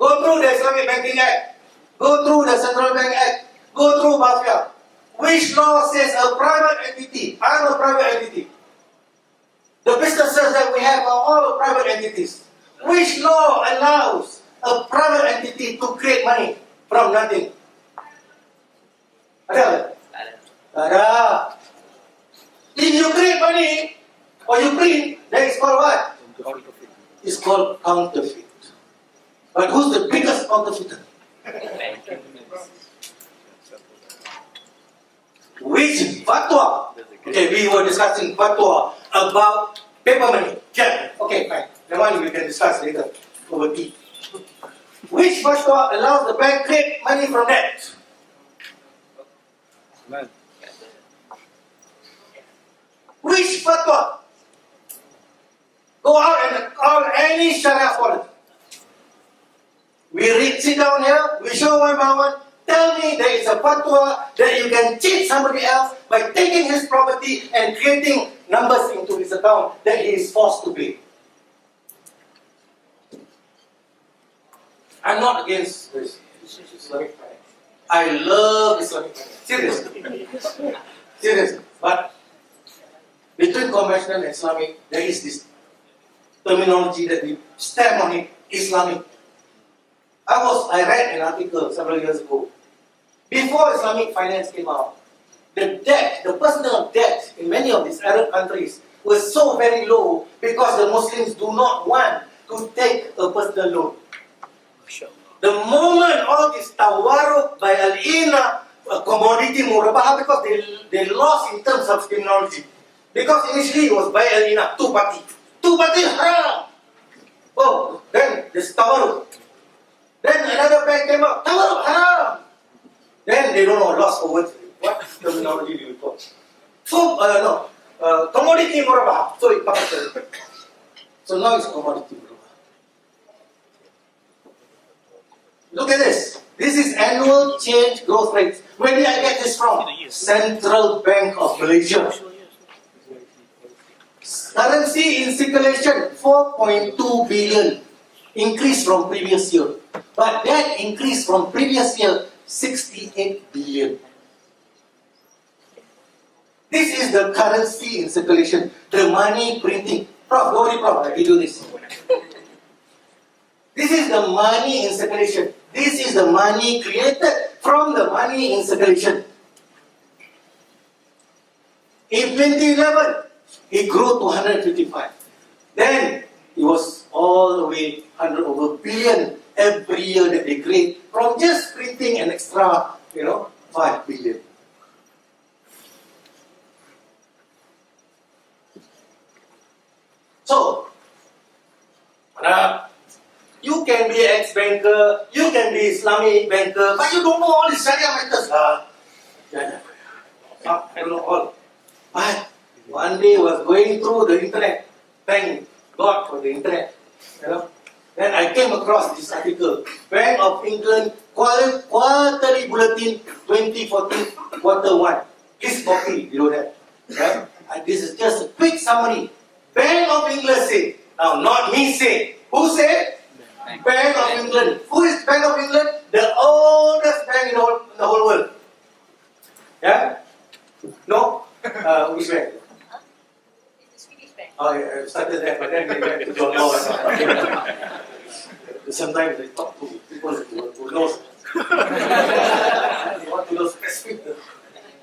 Go through the Islamic Banking Act. Go through the Central Bank Act. Go through Mafia. Which law says a private entity? I'm a private entity. The businesses that we have are all private entities. Which law allows a private entity to create money from nothing? Ada? Ada. If you create money or you print, then it's called what? It's called counterfeit. But who's the biggest counterfeiter? Which fatwa? Okay, we were discussing fatwa about paper money. Yeah. Okay, fine. That one we can discuss later over tea. Which fatwa allows the bank to create money from that? Which fatwa? Go out and call any Sharia scholar. Sit down here, we show one by one. Tell me there is a fatwa that you can cheat somebody else by taking his property and creating numbers into his account that he is forced to pay. I'm not against this Islamic finance. I love Islamic finance. Seriously. But between conventional and Islamic, there is this terminology that we stamp on it, Islamic. I read an article several years ago. Before Islamic finance came out, the personal debt in many of these Arab countries was so very low because the Muslims do not want to take a personal loan. The moment all this tawaruk by al-ina, commodity murabah, because they lost in terms of terminology. Because initially it was by al-ina, two party haram. Oh, then this tawaruk. Then another bank came up, tawaruk haram. Then they don't know, lost for words. What terminology do you call? So, commodity murabah. So it comes. So now it's commodity murabah. Look at this. This is annual change growth rates. Where did I get this from? Central Bank of Malaysia. Currency in circulation, 4.2 billion. increase from previous year. But that increase from previous year, 68 billion. This is the currency in circulation, the money printing. Prof, don't worry, Prof, I will do this. This is the money in circulation. This is the money created from the money in circulation. In 2011, it grew to 155. Then it was all the way 100 over billion every year that they create from just printing an extra, 5 billion. So, you can be an ex-banker, you can be Islamic banker, but you don't know all these Sharia matters. I don't know all. But one day I was going through the internet, thank God for the internet, Then I came across this article, Bank of England Quarterly Bulletin 2014 Quarter 1. Please copy below that. Right? And this is just a quick summary. Bank of England said, now not me say, who said? Bank of England. Who is Bank of England? The oldest bank in the whole world. Yeah? No? Which bank? It's a Swedish bank. Oh, yeah, I started that, but then they went to John Law. Sometimes they talk to people who knows. They want to know specific.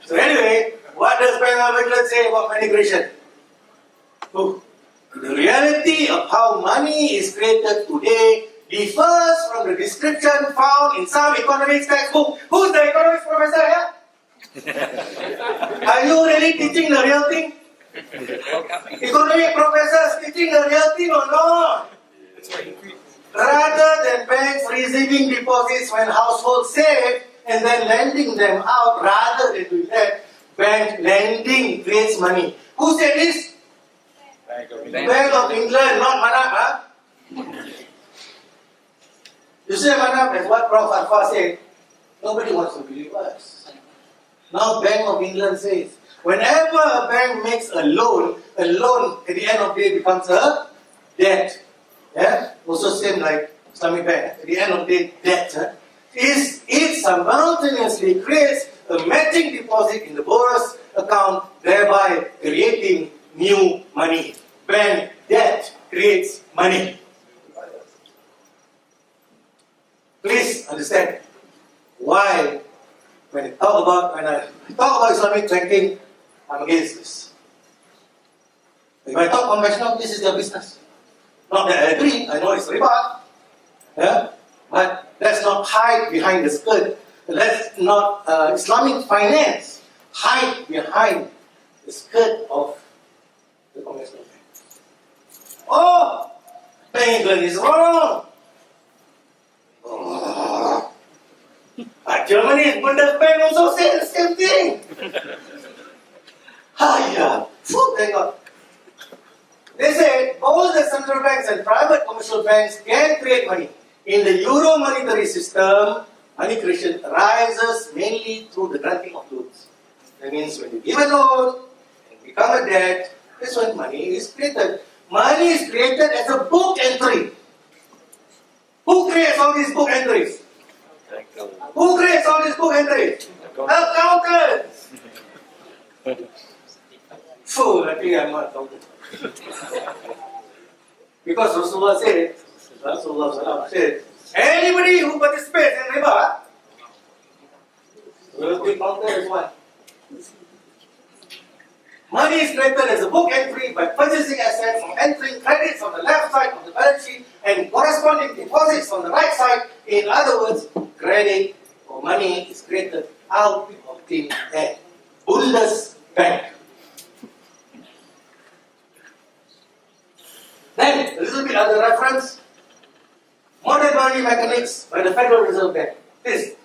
So anyway, what does Bank of England say about migration? Oh, the reality of how money is created today differs from the description found in some economics textbook. Who's the economics professor here? Are you really teaching the real thing? Economic professors teaching the real thing or not? Rather than banks receiving deposits when households save and then lending them out, rather than doing that, bank lending creates money. Who said this? Bank of England, not Manap, huh? You say Manap, as what Prof. Arfa said, nobody wants to believe us. Now Bank of England says, whenever a bank makes a loan at the end of the day becomes a debt. Yeah? Also same like Islamic Bank. At the end of the day, debt. It simultaneously creates a matching deposit in the borrower's account, thereby creating new money. Bank debt creates money. Please understand why when I talk about Islamic banking, I'm against this. If I talk conventional, this is their business. Not that I agree, I know it's riba, but let's not hide behind the skirt. Let's not Islamic finance hide behind the skirt of the conventional bank. Oh, Bank England is wrong. Oh. Germany's Bundesbank also said the same thing. Thank God. They say both the central banks and private commercial banks can create money. In the euro monetary system, money creation arises mainly through the granting of loans. That means when you give a loan and become a debt, that's when money is created. Money is created as a book entry. Who creates all these book entries? Who creates all these book entries? Accountants! Luckily I'm not accountant. Because Rasulullah said, anybody who participates in riba will be counted as one. Money is created as a book entry by purchasing assets or entering credits on the left side of the balance sheet and corresponding deposits on the right side. In other words, credit or money is created out of thin air. Bundesbank. Then, a little bit other reference. Modern money mechanics by the Federal Reserve Bank. This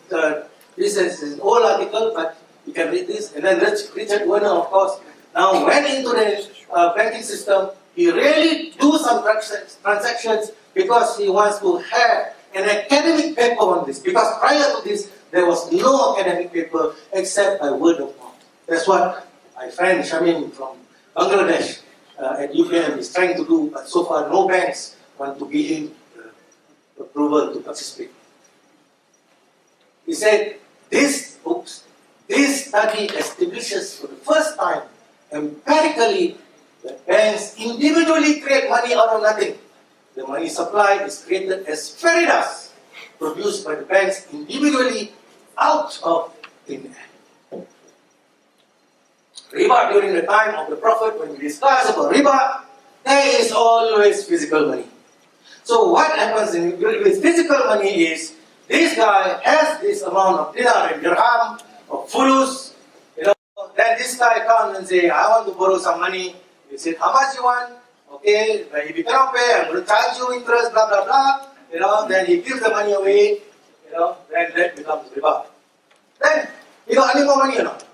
is an old article, but you can read this. And then Richard Werner, of course, now went into the banking system. He really do some transactions because he wants to have an academic paper on this. Because prior to this, there was no academic paper except by word of mouth. That's what my friend Shamim from Bangladesh at UPM is trying to do, but so far no banks want to give him approval to participate. He said, this study establishes for the first time empirically that banks individually create money out of nothing. The money supply is created as fairy dust produced by the banks individually out of thin air. Riba during the time of the Prophet, when we discuss about riba, there is always physical money. So what happens with physical money is, this guy has this amount of dinar and dirham, of fulus, then this guy comes and say, I want to borrow some money. He said, how much you want? Okay, but if you cannot pay, I'm going to charge you interest, blah, blah, blah. Then he gives the money away, then that becomes riba. Then, he got any more money or not?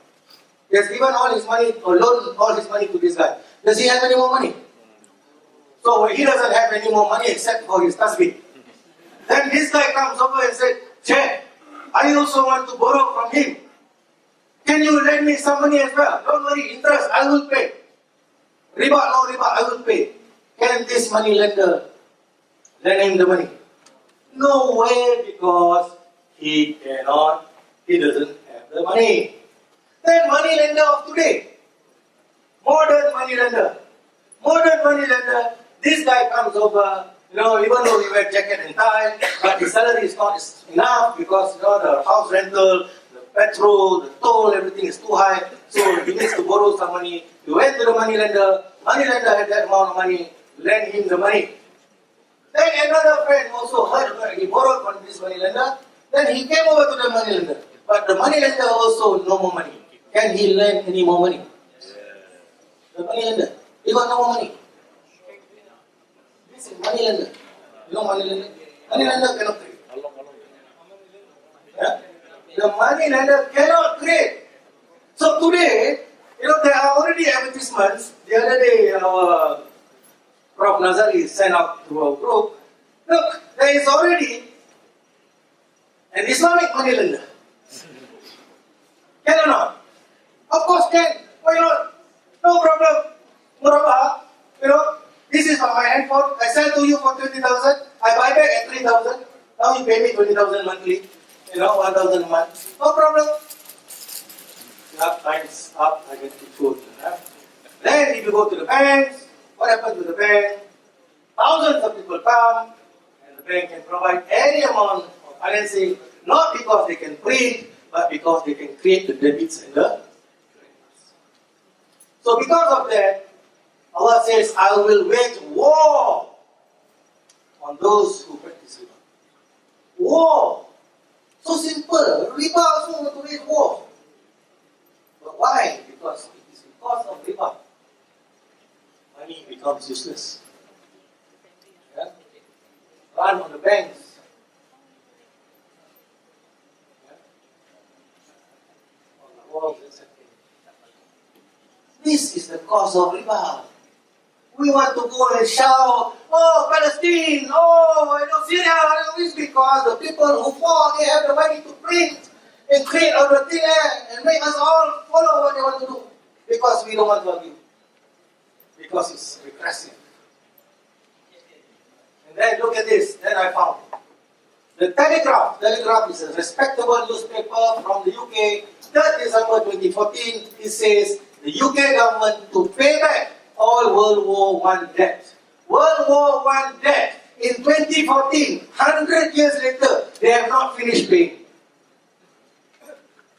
He has given all his money, or loaned all his money to this guy. Does he have any more money? So he doesn't have any more money except for his tasbih. Then this guy comes over and said, Chair, I also want to borrow from him. Can you lend me some money as well? Don't worry, interest, I will pay. Riba, no riba, I will pay. Can this money lender lend him the money? No way, because he doesn't have the money. Then money lender of today, modern money lender, this guy comes over, even though he wears jacket and tie, but his salary is not enough because the house rental, the petrol, the toll, everything is too high, so he needs to borrow some money. He went to the money lender had that amount of money, lend him the money. Then another friend also heard, he borrowed from this money lender, then he came over to the money lender, but the money lender also no more money. Can he lend any more money? The money lender, he got no more money. This is money lender. Money lender? Money lender cannot trade. Yeah? The money lender cannot trade. So today, there are already advertisements. The other day, Prof. Nazari sent out to our group. Look, there is already an Islamic money lender. Can or not? Of course can. Why not? No problem. Murabah, this is my handphone. I sell to you for 20,000. I buy back at 3,000. Now you pay me 20,000 monthly. 1,000 a month. No problem. Times up, I get to food. Then if you go to the banks, what happens with the bank? Thousands of people come, and the bank can provide any amount of financing, not because they can print, but because they can create the debits and the credits. So because of that, Allah says, I will wage war on those who practice riba. War. So simple. Riba also want to wage war. But why? Because it is because of riba. Money becomes useless. Yeah? Run on the banks. Yeah? On the walls, etc. This is the cause of riba. We want to go and shout, oh, Palestine, oh, Syria, it's because the people who fought, they have the money to print and create out of thin air and make us all follow what they want to do. Because we don't want to argue. Because it's repressive. And then look at this, then I found the Telegraph. Telegraph is a respectable newspaper from the UK. 3rd December 2014, it says the UK government to pay back all World War I debt. World War I debt in 2014, 100 years later, they have not finished paying.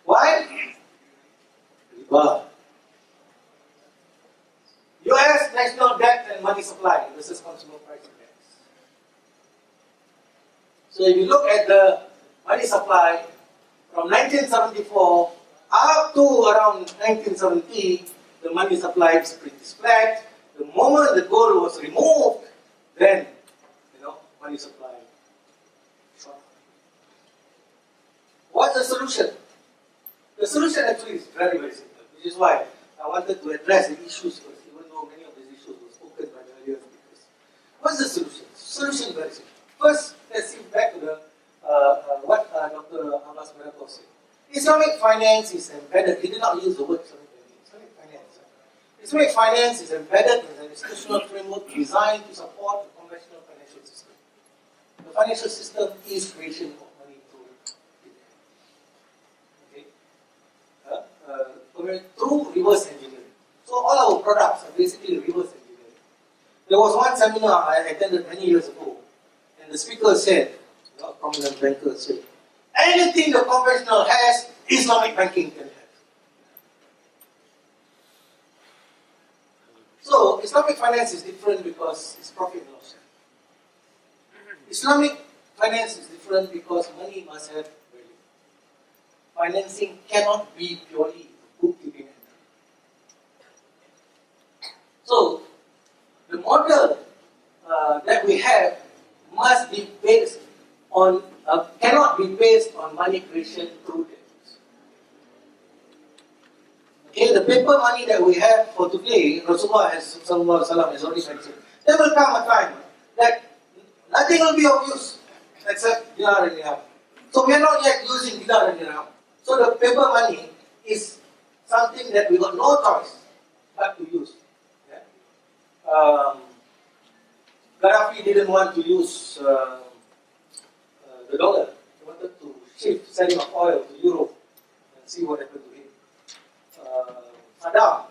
Why? Riba. US national debt and money supply versus consumer price index. So if you look at the money supply from 1974 up to around 1970, the money supply is pretty flat. The moment the gold was removed, then, money supply shot. What's the solution? The solution actually is very, very simple, which is why I wanted to address the issues first, even though many of these issues were spoken by the earlier speakers. What's the solution? Solution is very simple. First, let's see back to the what Dr. Abbas Merato said. Islamic finance is embedded. He did not use the word Islamic finance. Islamic finance is embedded in an institutional framework designed to support the conventional financial system. the financial system is creation of money through through reverse engineering. So all our products are basically reverse engineering. There was one seminar I attended many years ago, and the speaker said, a prominent banker said, anything the conventional has, Islamic banking can have. So Islamic finance is different because it's profit and loss. Islamic finance is different because money must have value. Financing cannot be purely bookkeeping. So the model that we have must be based on, cannot be based on money creation through debt. Okay, the paper money that we have for today, Rasulullah has already mentioned, there will come a time that nothing will be of use except dinar and dirham. So we are not yet using dinar and dirham. So the paper money is something that we got no choice but to use. Gaddafi didn't want to use the dollar. He wanted to shift selling of oil to Europe and see what happened to him. Saddam,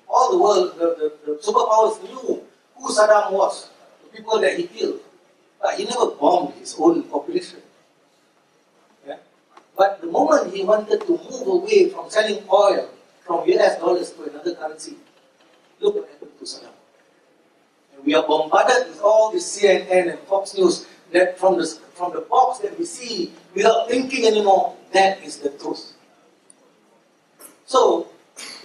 all the world, the superpowers knew who Saddam was, the people that he killed, but he never bombed his own population. Yeah? But the moment he wanted to move away from selling oil from US dollars to another currency, look what happened to Saddam. And we are bombarded with all this CNN and Fox News that from the box that we see without thinking anymore, that is the truth. So,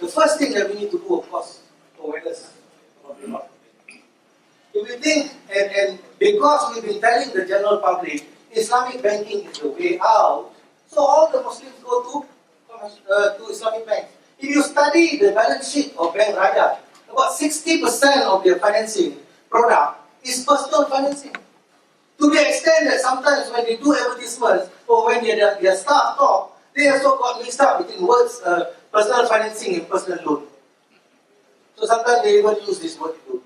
the first thing that we need to do, of course, awareness about the law. If we think, and because we've been telling the general public, Islamic banking is the way out, so all the Muslims go to Islamic banks. If you study the balance sheet of Bank Raja, about 60% of their financing product is personal financing. To the extent that sometimes when they do advertisements or when their staff talk, they also got mixed up between words personal financing and personal loan. So sometimes they even use this word loan.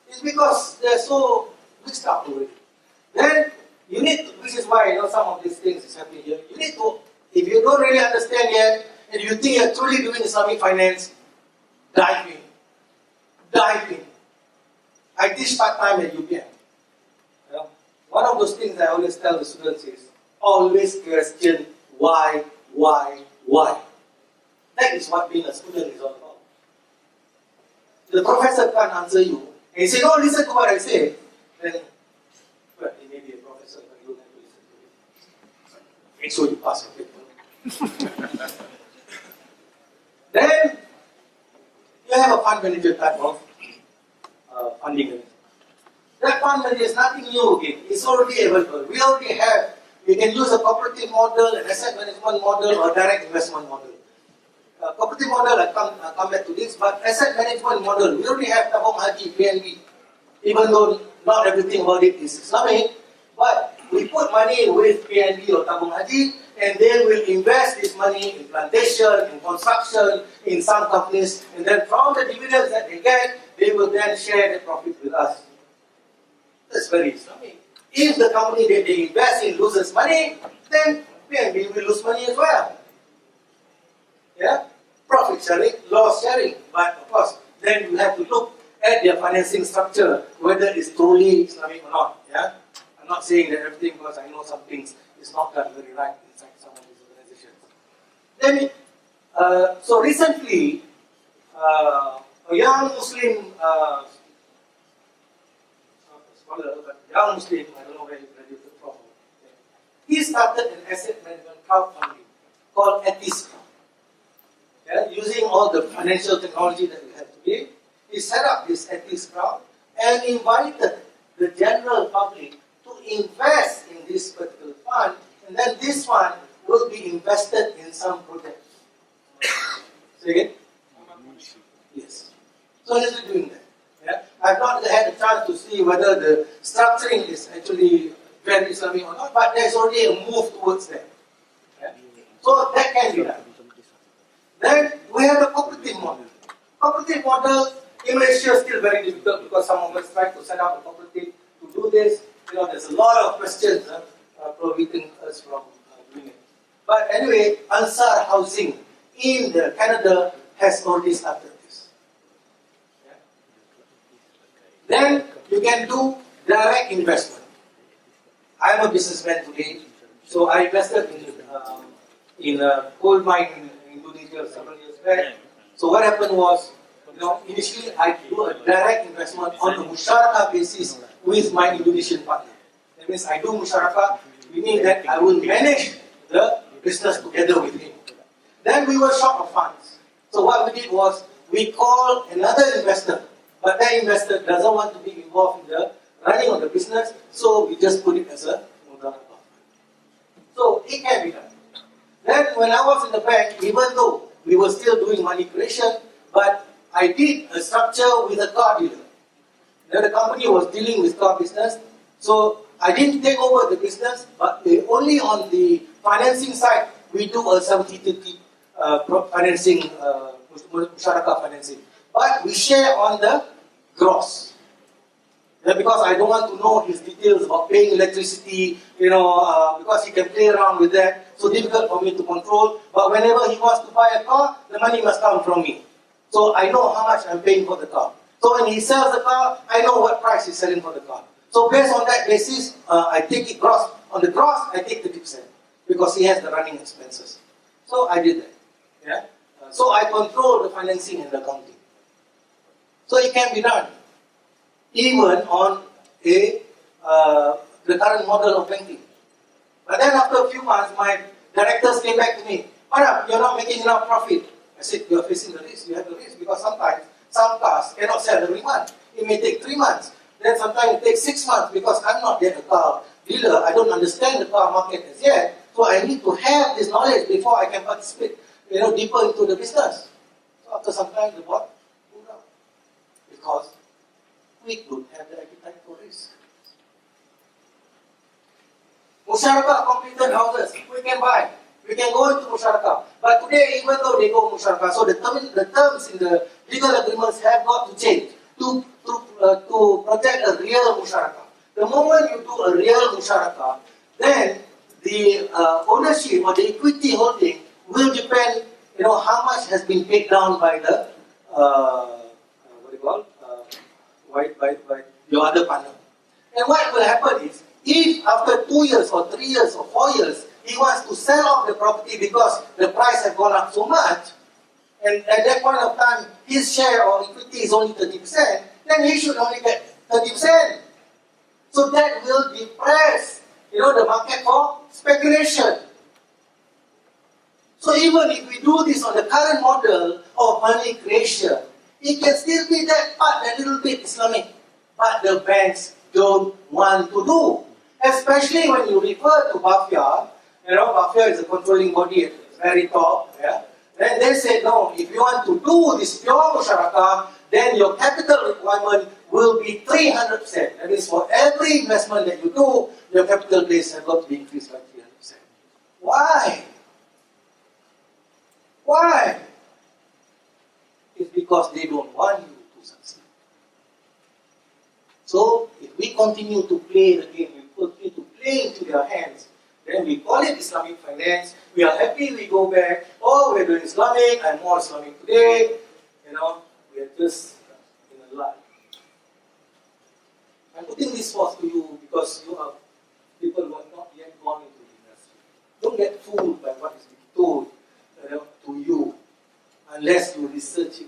It's because they're so mixed up already. Then you need to, which is why some of these things is happening here. You need to, if you don't really understand yet, and you think you're truly doing Islamic finance, dive in. Dive in. I teach part-time at UPM. One of those things I always tell the students is, always question why. That is what being a student is all about. The professor can't answer you. And he says, no, listen to what I say. Then, well, he may be a professor, but you don't have to listen to him. Make sure you pass your paper. Then, you have a fund manager type of funding. That fund manager is nothing new again. It's already available. We already have. We can use a cooperative model, an asset management model, or direct investment model. Cooperative model, I'll come back to this, but asset management model, we already have Tabung Haji, PNB. Even though not everything about it is Islamic, but we put money with PNB or Tabung Haji, and they will invest this money in plantation, in construction, in some companies, and then from the dividends that they get, they will then share the profit with us. That's very Islamic. If the company that they invest in loses money, then PNB will lose money as well. Yeah? Profit sharing, loss sharing. But of course, then you have to look at their financing structure, whether it's truly Islamic or not. Yeah? I'm not saying that everything, because I know some things is not done very right inside some of these organizations. Then, so recently, a young Muslim scholar, but young Muslim, I don't know where he graduated from. He started an asset management crowdfunding called Etis. Yeah, using all the financial technology that we have today, he set up this Etis crowd and invited the general public to invest in this particular fund, and then this fund will be invested in some project. Say again? Yes. So he's doing that. Yeah? I've not had a chance to see whether the structuring is actually very Islamic or not, but there's already a move towards that. Yeah? So that can be done. Then we have the cooperative model. Cooperative model in Malaysia is still very difficult because some of us try to set up a cooperative to do this. there's a lot of questions prohibiting us from doing it. But anyway, Ansar Housing in Canada has already started this. Yeah. Then you can do direct investment. I'm a businessman today, so I invested in a coal mine in Indonesia several years back. So what happened was, initially I do a direct investment on a musyarakah basis with my Indonesian partner. That means I do musyarakah, meaning that I will manage the business together with him. Then we were short of funds. So what we did was, we called another investor, but that investor doesn't want to be involved in the running of the business, so we just put it as a mudarakah. So it can be done. Then when I was in the bank, even though we were still doing money creation, but I did a structure with a car dealer. Then the company was dealing with car business, so I didn't take over the business, but only on the financing side, we do a 70-30 financing, musyarakah financing. But we share on the gross. Because I don't want to know his details about paying electricity, because he can play around with that. So difficult for me to control. But whenever he wants to buy a car, the money must come from me. So I know how much I'm paying for the car. So when he sells the car, I know what price he's selling for the car. So based on that basis, I take it gross. On the gross, I take 30%. Because he has the running expenses. So I did that. Yeah? So I control the financing and the accounting. So it can be done. Even on the current model of banking. But then after a few months, my directors came back to me, Manap, you're not making enough profit. I said, you're facing the risk, you have the risk, because sometimes some cars cannot sell every month. It may take 3 months. Then sometimes it takes 6 months, because I'm not yet a car dealer, I don't understand the car market as yet, so I need to have this knowledge before I can participate deeper into the business. So after some time, the board pulled out. Because we don't have the appetite for risk. Musyarakah completed houses, we can buy. We can go into musyarakah. But today, even though they go musyarakah, so the terms in the legal agreements have got to change to protect a real musyarakah. The moment you do a real musyarakah, then the ownership or the equity holding will depend, how much has been paid down by the by your other partner. And what will happen is, if after 2 years or 3 years or 4 years, he wants to sell off the property because the price has gone up so much, and at that point of time, his share or equity is only 30%, then he should only get 30%. So that will depress, the market for speculation. So even if we do this on the current model of money creation, it can still be that part, that little bit Islamic. But the banks don't want to do. Especially when you refer to BAFIA, BAFIA is a controlling body at the very top, yeah? Then they say, no, if you want to do this pure musyarakah, then your capital requirement will be 300%. That means for every investment that you do, your capital base has got to be increased by 300%. Why? Why? It's because they don't want you to succeed. So, if we continue to play the game, we continue to play into their hands, then we call it Islamic finance, we are happy, we go back, oh, we're doing Islamic, I'm more Islamic today, we are just in a lie. I'm putting this forth to you because you are people who have not yet gone into the industry. Don't get fooled by what is being told to you unless you research it